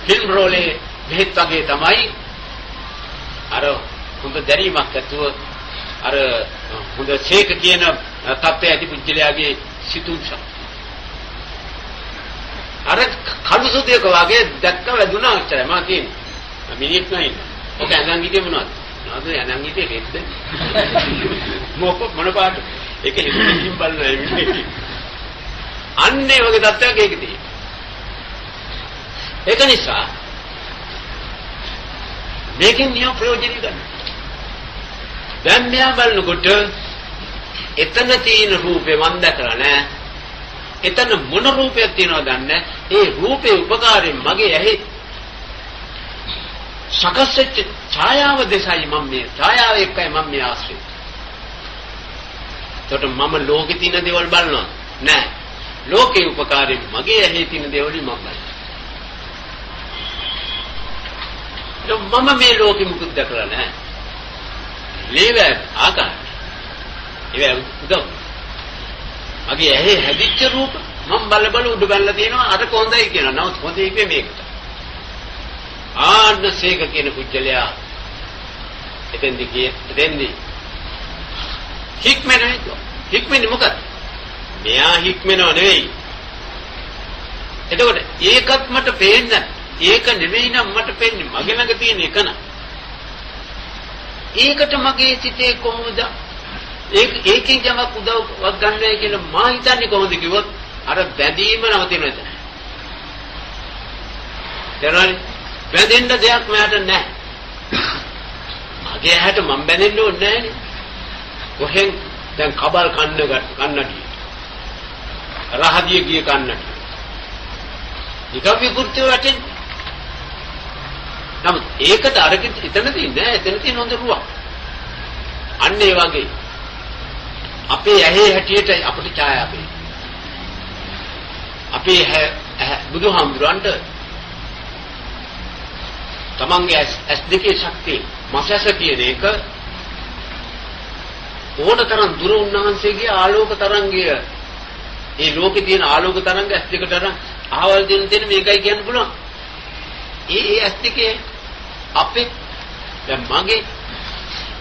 ෆිල්ම් රෝලේ බෙහෙත් වගේ තමයි අර හොඳ දැරීමක් ඇතුව අර හොඳ සේක කියන තත්ත්වය ඇති පුජ්‍යලයාගේ සිතුම්ස අර කළු සුදේක වගේ දැක්ක වැදුනා ඔච්චරයි මම කියන්නේ මිනිත් නෑ ඔක ඇඳන් හිටියේ මොනවද නේද ඇඳන් හිටියේ රෙද්ද මොන පාට ඒක හිතින් බලනවා මිනිත් අන්නේ වගේ තත්ත්වයක් ඒකේ තියෙනවා ඒක නිසා මේකෙන් නියම ප්‍රයෝජන ගන්න දැන් මෙයා බලනකොට එතන තියෙන රූපේ මම දැකලා නෑ එතන මොන රූපයක් තියෙනවද දන්නේ ඒ රූපේ උපකාරයෙන් මගේ ඇහි සකස් වෙච්ච ඡායාව දෙසයි මම මේ ඡායාව එක්කයි මම මේ ආශ්‍රය. ඒකට මම ලෝකේ තියෙන දේවල් බලනවා නෑ ලෝකේ උපකාරයෙන් මගේ ඇහි තියෙන දේවල් මම බලනවා. මම මේ ලෝකෙ මුකුත් දැකලා නෑ. ලේව ආකාර. ඒක උදව්. මගේ ඇහි හැදිච්ච රූප මම බල උඩ බැලලා තියෙනවා අර කොහොඳයි කියනවා. නමුත් හොඳයි කියේ මේකට. ආන්න සේක කියන පුජ්‍යලයා එතෙන්දි හික්මෙන්නේ මොකද? මෙයා හික්මෙනව නෙවෙයි. එතකොට ඒකත් මට පේන්නේ ඒක නෙවෙයි නම් මට පේන්නේ මගේ ළඟ තියෙන එක න ะ. ඒකට මගේ සිතේ කොහොමද ඒකෙන් යමක් උදව්වක් ගන්නයි කියලා මා හිතන්නේ කොහොමද කිව්වොත් අර බැඳීම නවතින එතන. දැනවනේ බැඳෙන්න දෙයක් මට නැහැ. මගේ ඇහැට මම බැඳෙන්න ඕනේ නැහැනේ. කොහෙන් දැන් කබල් කන්නඩිය. රහදිය ගිය කන්නඩිය. ඊක විකෘතිය වැටෙන්නේ. නමුත් ඒකට අරක එතන තියෙන්නේ එතන තියෙන හොඳ රුවක්. අන්න ඒ වගේ අපේ ඇහි හැටියට අපිට ඡායාව අපේ. අපේ බුදුහාමුදුරන්ට තමන්ගේ ඇස් දෙකේ ශක්තිය මසස කියන එක ඕනතරම් දුර උන්වහන්සේගේ ආලෝක තරංගය ඒ ලෝකේ තියෙන ආලෝක තරංග ඇස් දෙකට අරන් ආවල් දෙන මේකයි කියන්න පුළුවන්. ඒ ඇස් දෙකේ අපේ දැන් මගේ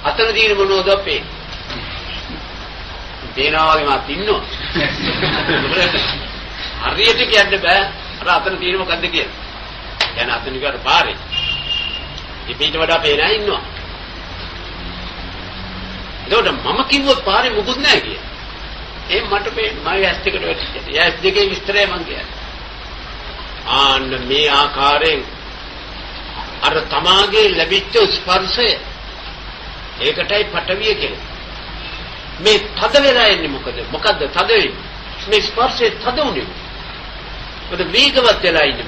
අතන තියෙන මොනවද අපේ දේනවා වගේ මාත් ඉන්නවා. හරියට කියන්න බෑ අර අතන තියෙන මොකද්ද කියලා. දැන් අතන ඉවර පාරේ ඊට වඩා පේනා ඉන්නවා. ඒකට මම කිව්වොත් පාරේ මුකුත් නැහැ කියලා. ඒ මට මේ ඇස් දෙකට වැටිච්ච. ඇස් දෙකේ විස්තරය මං කියන්නේ. ආන්න මේ ආකාරයෙන් අර තමාගේ ලැබිච්ච ස්පර්ශය ඒකටයි පටවිය කියන්නේ. මේ තද වෙලා එන්නේ මොකද්ද තද වෙන්නේ? මේ ස්පර්ශයේ තද උනේ. මොකද වේගවත් වෙලා ඉන්නේ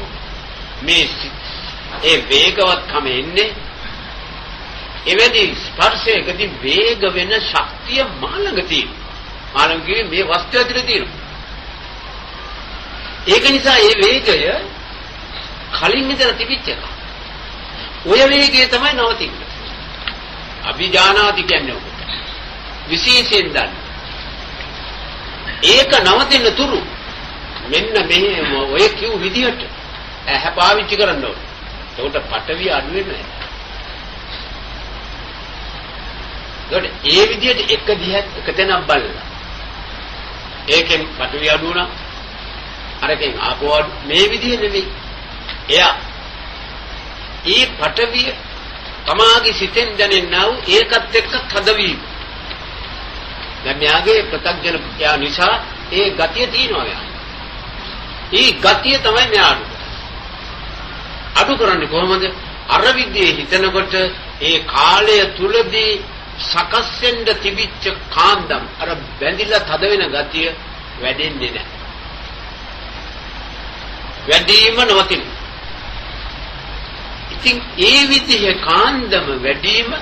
මේ ඒ වේගවත්කම එන්නේ එවැනි ස්පර්ශයකදී වේග වෙන ශක්තිය මාළඟ තියෙනවා. මාළඟේ මේ වස්තු ඇතුලේ තියෙනවා. ඒක නිසා මේ වේගය කලින් ඉඳලා තිබිච්ච එක. ඔය වේගය තමයි නවතින්නේ. අභිජානාති කියන්නේ ඔක. විශේෂයෙන් දන්න. ඒක නවතින තුරු මෙන්න මේ ඔය කිව් විදිහට ඇහැ පාවිච්චි කරන්න ඕනේ. ඒකට පටවිය අඩු වෙන්නේ නැහැ. ඒ විදිහට එක දිහක් එක තැනක් බලලා ඒකෙන් පටවිය අඩු වුණා. අරකින් ආපෝ මේ විදිහ නෙමෙයි. එයා ඒ පටවිය තමාගේ සිතෙන් දැනෙනා වූ ඒකත් එක්ක තදවීම. දැන් මෙයාගේ ප්‍රත්‍යඥ යා නිසා ඒ ගතිය තියෙනවා යා. ඒ ගතිය තමයි මෙයා අඩු කරන්නේ කොහොමද? අර විදිහේ හිතනකොට ඒ කාලය තුලදී සකස් වෙන්න තිබිච්ච කාන්දම් අර බැඳිලා තද වෙන ගතිය වැඩෙන්නේ නැහැ. වැඩිම නවතින. ඉතින් ඒ විදිහේ කාන්දම වැඩිම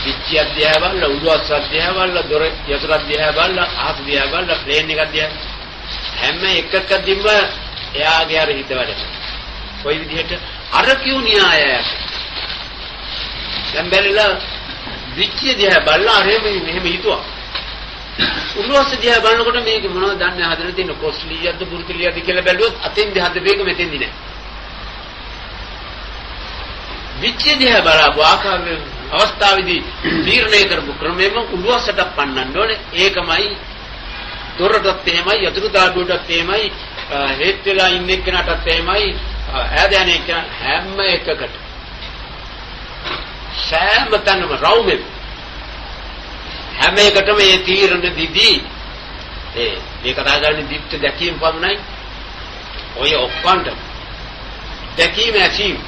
විච්‍ය අධ්‍යාවල උඩුස් අධ්‍යාවල දොර යතුරු අධ්‍යාවල ආහත් අධ්‍යාවල ප්ලේන් එක අධ්‍යාවල හැම එකකදීම එයාගේ අර හිත වැඩ. කොයි විදිහට අර කිව් න්‍යායයක්. දැන් බැලලා විච්‍ය දිහා බලලා අර මෙහෙම හිතුවා. උඩුස් දිහා බලනකොට මේක මොනවද දන්නේ හදලා තියෙන කොස්ලියක්ද පුරුතිලියක්ද කියලා බැලුවොත් අතෙන් දිහාද වේග මෙතෙන්දි නෑ. විච්‍ය දිහා බලපු ආකාරයේ අවස්ථාවේදී තීරණය කරපු ක්‍රමෙම උඩුසට පන්නන්න ඕනේ. ඒකමයි දොරටත් එහෙමයි යතුරු දාඩුවටත් එහෙමයි හේත් වෙලා ඉන්න එක්කනටත් එහෙමයි ඈදයන් එක්ක හැම එකකට සෑම තැනම රවුමෙ හැම එකටම මේ තීරණ දිදී මේ කතා කරන්නේ දිට්ඨ දැකීම පමණයි. ඔය ඔක්කොන්ට දැකීම ඇසීම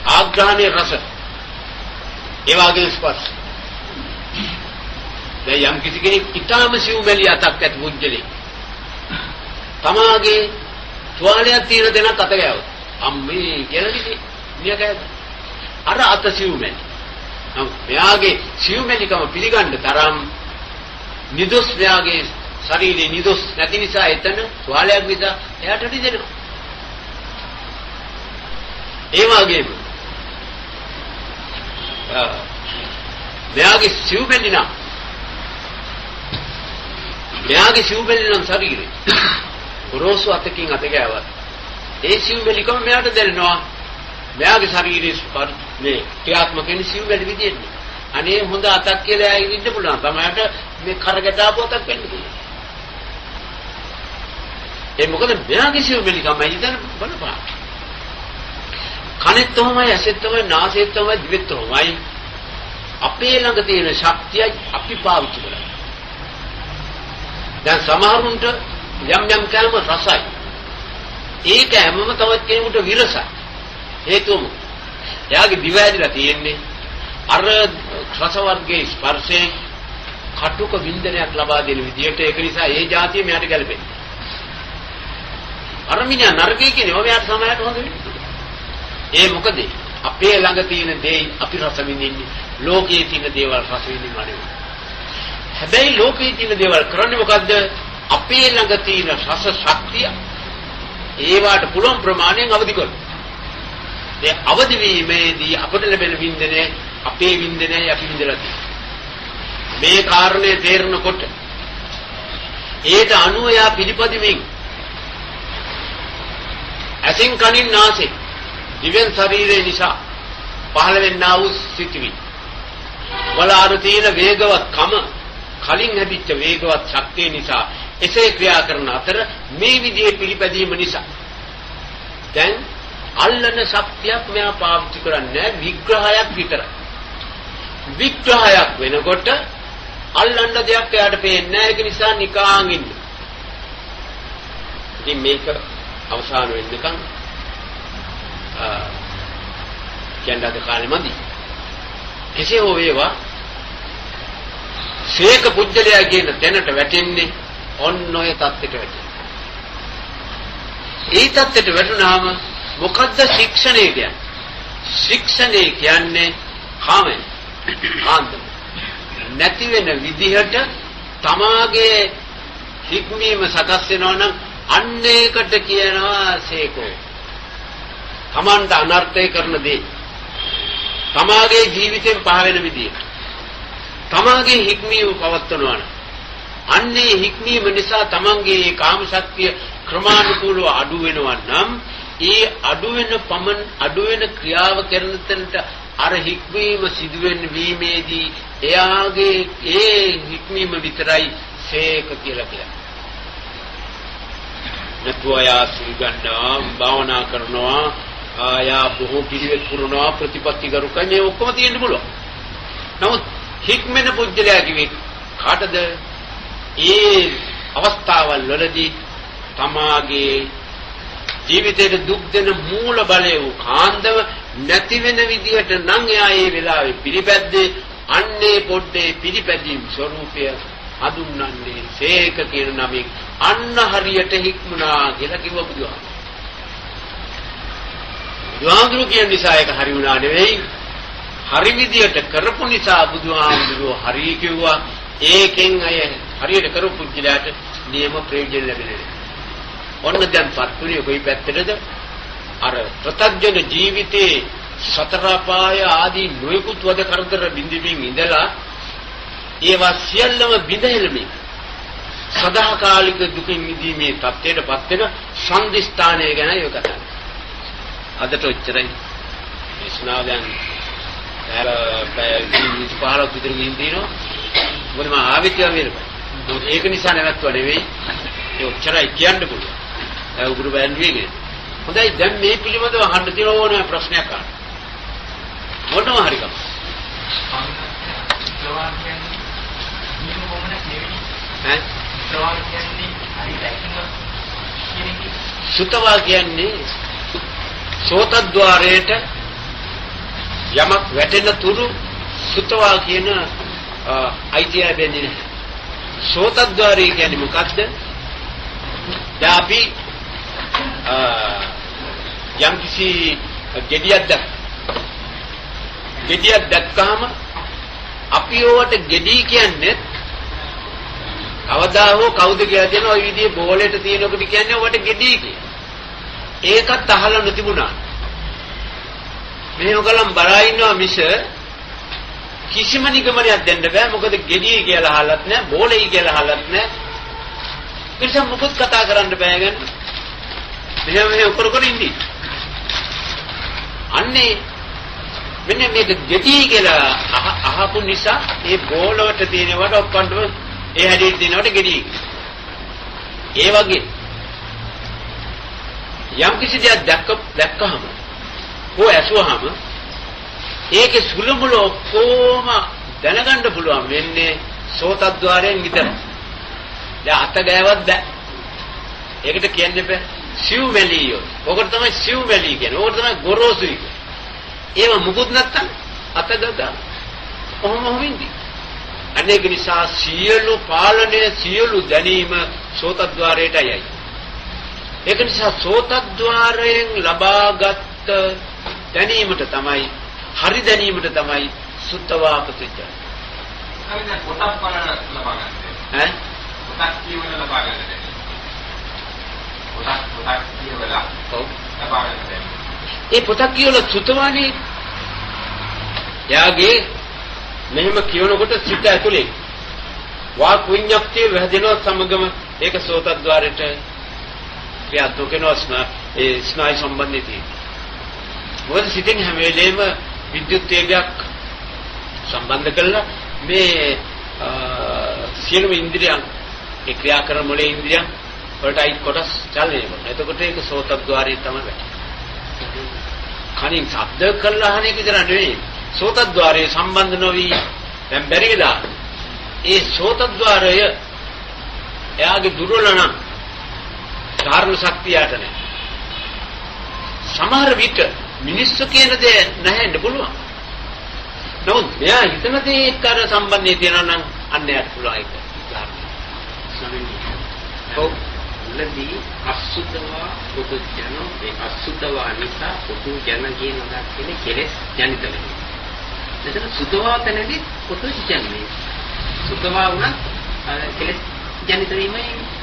ආග්‍රහණයේ රස ඒ වගේ ස්පර්ශ. දැන් යම් කිසි කෙනෙක් ඊටාම සිව්මැලි අතක් ඇති මුජ්ජලේ තමාගේ තුවාලයක් තියෙන දෙනක් අත ගෑවොත් අම්මේ කියලා නියකයි අර අත සිව්මැලි. මෙයාගේ සිව්මැලිකම පිළිගන්න තරම් නිදොස් මෙයාගේ ශරීරේ නිදොස් නැති නිසා එතන තුවාලයක් විතර එයාට දෙනවා. ඒ වගේම මෙයාගේ සිව්මැලි නම් ශරීරේ රෝසු අතකින් අත ගෑවත් ඒ සිව්මැලිකම මෙයාට දැනෙනවා. මෙයාගේ ශරීරයේ මේ ක්‍රියාත්මක වෙන සිව්මැලි විදියට. අනේ හොඳ අතක් කියලා ඇයි ඉන්න පුළුවන්. තමයිට මේ කරකට ආපු අතක් වෙන්න පුළුවන්. ඒ මොකද මෙයාගේ සිව්මැලිකමයි ඉතින් බලපං. කනෙත් තමයි ඇසෙත් තමයි නාසයෙත් තමයි දිවෙත් තමයි අපේ ළඟ තියෙන ශක්තියයි අපි පාවිච්චි කරන්නේ. දැන් සමහරුන්ට යම් කෑම රසයි. ඒ කෑමම තවත් කෙනෙකුට විරසයි. හේතුව එයාගේ දිව ඇදලා තියෙන්නේ අර රස වර්ගයේ ස්පර්ශයෙන් කටුක වින්දනයක් ලබා දෙන විදිහට. ඒක නිසා ඒ જાතිය මෙයාට ගැලපෙන්නේ. අර මිනිහා නරකයි කියන්නේ ඔයාට සමහරට හොඳ වෙන්නේ. ඒ මොකද අපේ ළඟ තියෙන දේ අපි රස විඳින්නේ. ලෝකයේ තියෙන දේවල් රස විඳින්න නෙවෙයි. හැබැයි ලෝකයේ තියෙන දේවල් කරන්නේ මොකද්ද? අපේ ළඟ තියෙන රස ශක්තිය ඒවට පුළුවන් ප්‍රමාණයෙන් අවදි කරනවා. ඒ අවදි වීමේදී අපට ලැබෙන වින්දනය අපේ වින්දනයයි අපි විඳලා තියෙන්නේ. මේ කාරණේ තේරුනකොට ඒට අනුව යා පිළිපදිමින් ඇසින් කනින් නාසයෙන් දිවෙන් ශරීරය නිසා පහළ වෙන්නා වූ සිටිවි වල අර තියෙන වේගවත්කම කලින් ලැබිච්ච වේගවත් ශක්තිය නිසා එසේ ක්‍රියා කරන අතර මේ විදිහේ පිළිපැදීම නිසා දැන් අල්ලන ශක්තියක් මෙයා පාවිච්චි කරන්නේ විග්‍රහයක් විතරයි. විග්‍රහයක් වෙනකොට අල්ලන්න දෙයක් එයාට පේන්නේ නැහැ. ඒක නිසා නිකාන් ඉන්න. ඉතින් මේක අවසාන වෙන්නකම් කියන්නද කාලෙ මදි. කෙසේ හෝ වේවා සීක පුජ්‍යලයා කියන තැනට වැටෙන්නේ ඔන්න ඔය தත්ත්වයට වැටෙන්නේ. ඒ தත්ත්වයට වැටුනහම මොකද්ද ශික්ෂණය කියන්නේ? ශික්ෂණය කියන්නේ කාමය. කාන්දම. නැති වෙන විදිහට තමාගේ හික්මීම සකස් වෙනවා නම් අන්න ඒකට කියනවා සීකෝ. තමන්ට අනර්ථය කරන දේ. තමාගේ ජීවිතයෙන් පහ වෙන විදිහ. තමාගේ හික්මීම පවත්වනවා නම් අන්නේ හික්මීම නිසා තමන්ගේ කාම ශක්තිය ක්‍රමානුකූලව අඩු වෙනවා නම් ඒ අඩු වෙන ක්‍රියාව කරන තැනට අර හික්මීම සිදුවෙන වීමේදී එයාගේ ඒ හික්මීම විතරයි සීක කියලා කියන්නේ. නතුයා සිල්ගන්නවා භාවනා කරනවා ආයා බොහෝ පිළිවෙත් පුරනවා ප්‍රතිපත්ති කරුකන්නේ ඔක්කොම තියෙන්න පුළුවන්. නමුත් හික්මෙන පුජ්‍යලයා කිව්වේ කාටද? ඒ අවස්ථාවල් වලදී තමාගේ ජීවිතයේ දුක් දෙන මූල බලය වූ කාන්දම නැති වෙන විදිහට නම් එයා ඒ වෙලාවේ පිළිපැද්දේ. අන්නේ පොඩ්ඩේ පිළිපැදීම් ස්වરૂපය හඳුන්වන්නේ සීක කියන නමින්. අන්න හරියට හික්මුණා කියලා කිව්ව බුදුහාමුදුරුවෝ. බුදුහාමුදුරුවෝ කියන නිසා ඒක හරි වුණා නෙවෙයි. හරි විදියට කරපු නිසා බුදුහාමුදුරුවෝ හරි කිව්වා. ඒකෙන් අය හරියට කරපු පුජ්‍යලයට නියම ප්‍රයෝජන ලැබෙන්නේ. ඔන්න දැන් පත්තුනේ කොයි පැත්තටද? අර ප්‍රත්‍යජන ජීවිතේ සතර පාය ආදී නොයෙකුත් වද කරදර බින්දිමින් ඉඳලා ඒවා සියල්ලම බිඳහෙළමින් සදාකාලික දුකින් මිදීමේ තත්ත්වයටපත් වෙන සංදිස්ථානය ගැන ඔය කතා කරන්නේ. අදට ඔච්චරයි. දේශනාව දැන් පැය 15ක් විතර ගිහින් තියෙනවා. මොකද මම ආවෙත් යන්නේ. ඒක නිසා නැවතුවා නෙවෙයි. ඒ ඔච්චරයි කියන්න පුළුවන්. ඒ උගුරු බෑන්ඩුවේ. හොඳයි දැන් මේ පිළිබඳව අහන්න තියෙන ඕනම ප්‍රශ්නයක් අහන්න. මොනවා හරි කම. සුතවා කියන්නේ සෝතද්්වාරයට යමක් වැටෙන තුරු සුතවා කියන අයිතිය ලැබෙන්නේ නැහැ. සෝතද්්වාරය කියන්නේ මොකද්ද? දැන් අපි යම් කිසි ගෙඩියක් දැක්කහම අපි ඕවට ගෙඩි කියන්නේ කවදා හෝ කවුද කියලා දෙන ওই විදිහේ බෝලෙට තියෙනකොට කියන්නේ ඔකට ගෙඩි කියලා. ඒකත් අහලා නොතිබුණා. මේව කලම් බලා ඉන්නවා මිස කිසිම නිගමනයක් දෙන්න බෑ. මොකද ගෙඩි කියලා අහලත් නෑ, බෝලෙයි කියලා අහලත් නෑ. කිසිම මොකක් කතා කරන්න බෑ ගන්න. මෙහෙම කර ඉන්නේ. අන්නේ මෙන්න මේක ගෙඩි කියලා අහපු නිසා ඒ බෝලවට තියෙනවට ඔක්කොන්ටම ඒ හැදෙන්න තියෙනවට ගෙඩි. ඒ වගේ යම් කිසි දෙයක් දැක්කහම හෝ ඇසුවහම ඒකේ සුළුමුල ඔක්කොම දැනගන්න පුළුවන් වෙන්නේ සෝතද්්වාරයෙන් විතරයි. දැන් අත ගෑවත් බෑ. ඒකට කියන්නේ බෑ සිව් මැලියෝ. ඔකට තමයි සිව් මැලිය කියන්නේ. ඔකට තමයි ගොරෝසුයි කියන්නේ. ඒව මුකුත් නැත්තම් අත ගගා කොහොම ඉඳි. අනේක නිසා සියලු පාලනය සියලු දැනීම සෝතද්්වාරයටයි. ඒක නිසා සෝතද්්වාරයෙන් ලබාගත් දැනීමට තමයි හරි දැනීමට තමයි සුත්තවා ප්‍රතිචාර. හරිද පොතක් බලන ලබා ගන්න. පොතක් කියවන ලබා ගන්න. පොතක් කියවලා ලබා ගන්න. ඒ පොතක් කියවලා සුත්තවානේ යාගේ මෙහෙම කියනකොට සිත ඇතුලේ වාක් විඤ්ඤාක්තිය වැදෙනවත් සමගම ඒක සෝතද්්වාරයට ක්‍රියාත්මක වෙනවා. ඒ ස්නායු සම්බන්ධිතයි. මොකද සිතෙන් හැම වෙලේම විද්‍යුත් වේගයක් සම්බන්ධ කරලා මේ සියලුම ඉන්ද්‍රියන් ඒ ක්‍රියා කරන මොලේ ඉන්ද්‍රියන් වලටයි කොටස් චලනය වෙනවා. එතකොට ඒක සෝතද්්වාරයේ තමයි වැටෙන්නේ. කනින් ශබ්ද කරලා අහන එක විතර නෙවෙයි. සෝතද්්වාරයේ සම්බන්ධ නොවි දැන් බැරි වෙලා ඒ සෝතද්්වාරය එයාගේ දුර්වල නම් ධාරණ ශක්තියට නැහැ. සමහර විට මිනිස්සු කියන දේ නැහෙන්න පුළුවන්. නමුත් මෙයා හිතන දේ එක්ක අර සම්බන්ධය තියෙනවා නම් අන්න යට පුළුවන් ඒක. ඔව්. ලදී අසුද්ධවා පොදු ජනෝ ඒ අසුද්ධවා නිසා පොදු ජන කියන දක්කේ කෙලෙස් ජනිත වෙනවා. එතන සුද්ධවා තැනදී පොදු ජනනේ. සුද්ධවා වුණත් කෙලෙස් ජනිත වීමයි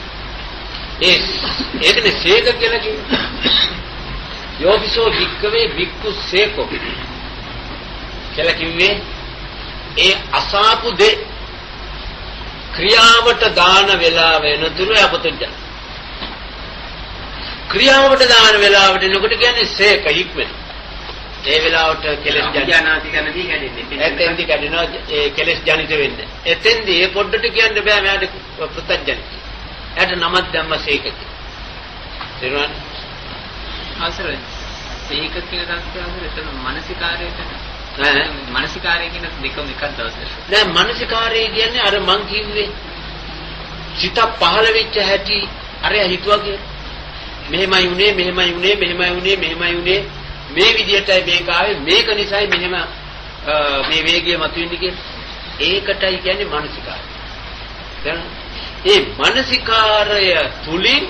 ඒකනේ සේක කියලා කියන්නේ. යෝගිසෝ වික්කවේ වික්කු සේකෝ කියලා කිව්වේ ඒ අසාපු දේ ක්‍රියාවට දාන වෙලා වෙනතුරු අපතුජ ක්‍රියාවට දාන වෙලාවට එනකොට කියන්නේ සේක හික්මෙන. ඒ වෙලාවට කෙලෙස් ජානාති කනදී කැඩෙන්නේ. එතෙන්දි කැඩෙනවා ඒ කෙලෙස් ජනිත වෙන්නේ. එතෙන්දි ඒ පොඩ්ඩට කියන්න බෑ මෙයාට පෘථග්ජන. එයාට නමක් දැම්ම සේක කියලා. තේරුණාද? අවසරයි. ඒක කියන තත්ත්වය එතන මානසිකාරයට ඈ මානසිකාරය කියන දෙකම එකක් දවසට. දැන් මානසිකාරය කියන්නේ අර මං කිව්වේ සිත පහළ වෙච්ච හැටි අර හිතුවා කියලා. මෙහෙමයි උනේ මෙහෙමයි උනේ මෙහෙමයි උනේ මෙහෙමයි උනේ මේ විදිහටයි මේක ආවේ මේක නිසායි මෙහෙම මේ වේගය මතුවෙන්නේ කියලා. ඒකටයි කියන්නේ මානසිකාරය. දැන් ඒ මානසිකාරය තුලින්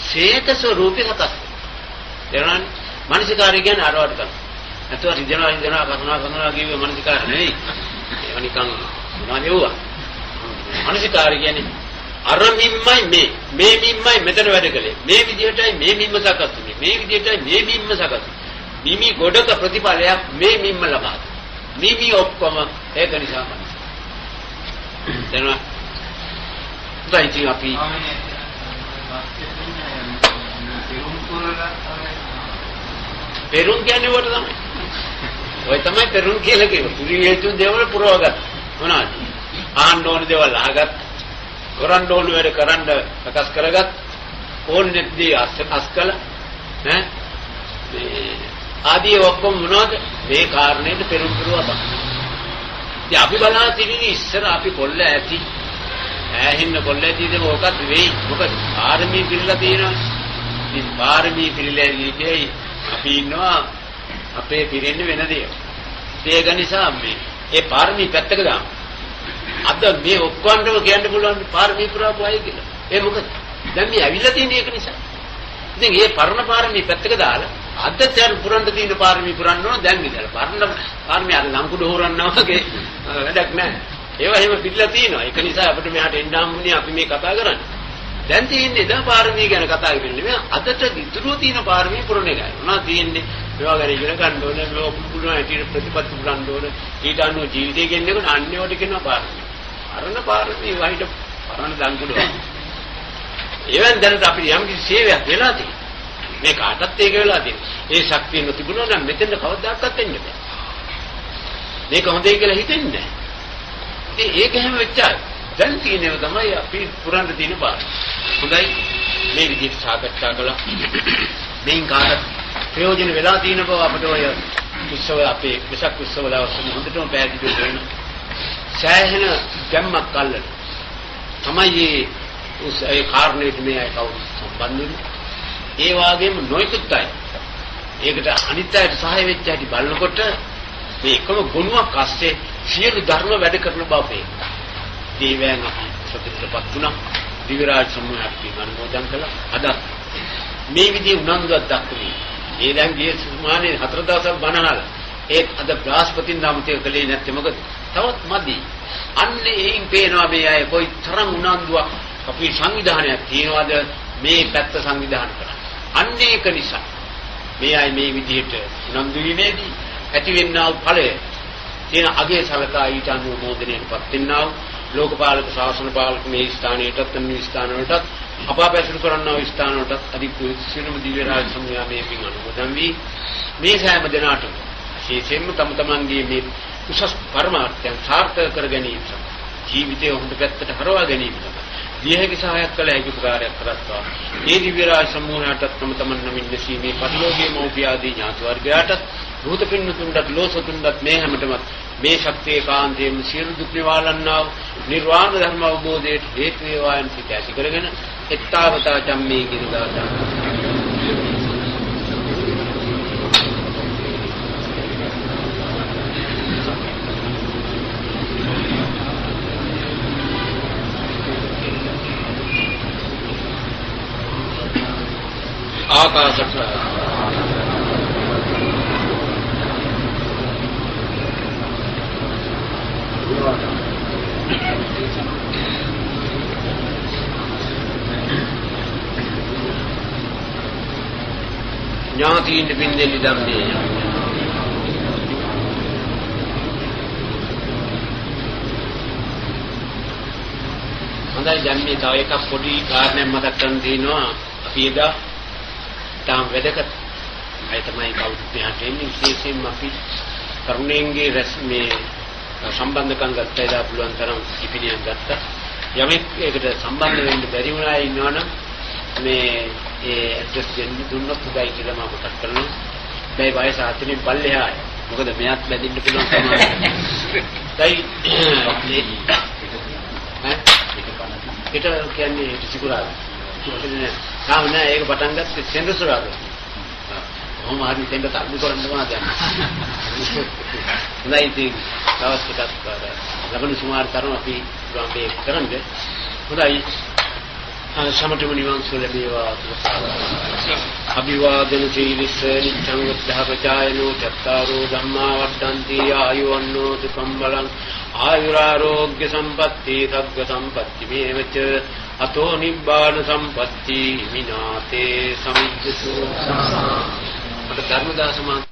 සේක ස්වરૂපේ සකස් වෙනවා. මානසිකාරය කියන්නේ අරවට ගන්න. නැතුව රිදෙනවා කනවා කියුවේ මානසිකාර නෙවෙයි. ඒක නිකන් මොනවද ඒවා. මානසිකාරය කියන්නේ අර මිම්මයි මේ මිම්මයි මෙතන වැඩ කළේ. මේ විදිහටයි මේ මිම්ම සකස් වුනේ. මේ විදිහටයි මේ මිම්ම සකස් වුනේ. මිමි ගොඩක ප්‍රතිඵලයක් මේ මිම්ම ලබා ගන්න. මිමි ඔක්කොම ඒක නිසාමයි. දැන් දැන් අපි පෙරුම් කියන්නේ වට තමයි. ඔය තමයි පෙරුම් කියලා කිව්ව. පුරි හේතු දේවල් පුරවගත්. මොනවාද? ආන්න ඕන දේවල් අහගත්. කරන්න ඕන වැඩ කරන්න සකස් කරගත්. ඕනෙත් දේ අස්කල ඈ මේ ආදී ඔක්කොම මොනවද? මේ කාරණේට පෙරුම් පුරවා තමයි. ඉතින් අපි බලන තිරිනි ඉස්සර අපි කොල්ල ඇති. ඈහින්න කොල්ල ඇතිද මොකක්ද වෙයි? මොකද පාරමී පිළිලා තියෙනවා. ඉතින් පාරමී පිළිලා ඉන්නේ අපි ඉන්නවා අපේ පිරෙන්නේ වෙන දේවල්. ඒක නිසා ඒ පාරමී පැත්තක දාමු. අද මේ ඔක්කොන්ටම කියන්න පුළුවන් පාරමී පුරාපු අය කියලා. ඒ මොකද? දැන් මේ ඇවිල්ලා තියෙන එක නිසා. ඉතින් මේ පරණ පාරමී පැත්තක දාලා අද දැන් පුරන්න තියෙන පාරමී පුරන්න ඕන දැන් ඉඳලා. පරණ පාරමී අර ලංකුඩ හොරන්නා වගේ වැඩක් නැහැ. ඒවා එහෙම පිටලා තියෙනවා. ඒක නිසා අපිට මෙහාට එන්න හම්බුනේ අපි මේ කතා කරන්නේ. දැන් තියෙන්නේ දැන් පාරමී ගැන කතා කරන්නේ නෙමෙයි අදට ඉතුරු තියෙන පාරමී පුරණ එකයි. මොනවද තියෙන්නේ? මේවා ගැන ඉගෙන ගන්න ඕනේ. මේවා පුදුම ඇටියට ප්‍රතිපත්ති පුරන්න ඕනේ. ඊට අනුව ජීවිතය ගෙන්නගෙන අන්නේවට කියනවා පාරමී. අරණ පාරමී වහිට පරණ ලංකුඩ. ඒවෙන් දැනට අපිට යම් කිසි සේවයක් වෙලා තියෙනවා. මේ කාටත් ඒක වෙලා තියෙනවා. ඒ ශක්තිය නොතිබුණා නම් මෙතෙන්ද කවදාකවත් එන්න බෑ. මේක හොඳයි කියලා හිතෙන්නේ නැහැ. ඉතින් ඒක හැම වෙච්චා දැන් තියෙනව තමයි අපි පුරන්න තියෙන බාර. හොඳයි මේ විදිහට සාකච්ඡා කළා. මේන් කාට ප්‍රයෝජන වෙලා තියෙන බව අපිට ඔය උත්සව අපේ විසක් උත්සව දවස්වල හොඳටම පැහැදිලි වෙනවා. සෑහෙන ගැම්මක් අල්ලන තමයි ඒ කාරණේට මේ අය කවුරු සම්බන්ධ වෙන්නේ. ඒ වගේම නොයෙකුත් අය ඒකට අනිත් අයට සහාය වෙච්ච හැටි බලනකොට මේ එකම ගුණයක් අස්සේ සියලු ධර්ම වැඩ කරන බව පේනවා. දේවයන් අපි සතුටටපත් වුණා. දිව්‍ය රාජ සම්මානයක් අනුමෝදන් කළා. අද මේ විදිහේ උනන්දුවක් දක්වන්නේ. ඒ දැන් ගිය සුමානේ 4 දවසක් බණහල. ඒත් අද බ්‍රහස්පතින් දාමතේ කලේ නැත්තේ මොකද? තවත් මදි. අන්නේ එයින් පේනවා මේ අය කොයි තරම් උනන්දුවක් අපි සංවිධානයක් තියනවාද මේ පැත්ත සංවිධානය කරන්න. අන්නේ ඒක නිසා මේ අය මේ විදිහට උනන්දු වීමේදී ඇතිවෙනා වූ ඵලය තියෙන අගේ සලකා ඊට අනුමෝදනයටපත් වෙනා වූ ලෝකපාලක ශාසන පාලක මේ ස්ථානයටත් මේ ස්ථානවලටත් අපාපැසුරු කරන්නා වූ ස්ථානවලටත් අධිපති සියලුම දිව්‍ය රාජ සමූහයේ පින් අනුමෝදන් වී මේ සෑම දිනාටම විශේෂයෙන්ම තම තමන්ගේ මේ උසස් පරමාර්ථයන් සාර්ථක කර ගැනීම ජීවිතය හොඳ පැත්තට හරවා ගැනීම දියහැකි සහායක් කළ හැකි උපකාරයක් කරත්වා මේ දිව්‍ය රාජ සමූහයටත් තම තමන් නමින් නැසීමේ පරිලෝකීය මෞපිය ආදී ඥාති වර්ගයාටත් භූත පින්නතුන්ට ලෝසතුන්ට මේ හැමතෙම මේ ශක්තිය කාන්තේම සියලු දුක් නිවාලන්නා නිර්වාණ ධර්ම අවබෝධයට හේතු වේවායන් සිත ඇති කරගෙන එත්තාවතා චම්මේ ගිරිදාතා ආකාශට ඥාතීන් පින්දෙලි ධම්මේ හොඳයි දැන් මේ තව එකක් පොඩි කාරණයක් මතක් කරන් දිනවා අපි එදා තාම වැඩකට අය තමයි කවුරුත් මෙහාට එන්නේ විශේෂයෙන්ම අපි තරුණයන්ගේ රැස්මේ සම්බන්ධකම් ගත්තා එදා පුළුවන් තරම් ඉපිනියක් ගත්තා යමෙක් ඒකට සම්බන්ධ වෙන්න බැරි වුණා ඉන්නවනම් මේ ඒ ඇඩ්‍රස් දෙන්න දුන්නොත් උදයි කියලා මම මතක් කරනවා දැන් වයස 4 පල්ලෙහාය මොකද මෙයාත් බැඳින්න පුළුවන් තමයි දැන් ඊට කියන්නේ සිකුරාද තාම නෑ ඒක පටන් ගත්තේ සෙන්දසුරාද කොහොම හරි දෙන්න තල්ලු කරන්න ඕන දැන් හොඳයි ඉතින් දවස් ටිකක් ලබන සුමාර තරම අපි මේ කරන්නේ හොඳයි සමතම නිවන් සුව ලැබේවා අභිවාදන සීලිස්ස නිච්ඡං උද්ධාපචායනෝ චත්තාරෝ ධම්මා වඩ්ඩන්ති ආයුවන්නෝ සුඛං බලං ආයුරාෝග්‍ය සම්පatti සග්ග සම්පatti මේවච අතෝ නිබ්බාන සම්පatti විනාතේ සමිද්දසෝ මට ධර්මදාස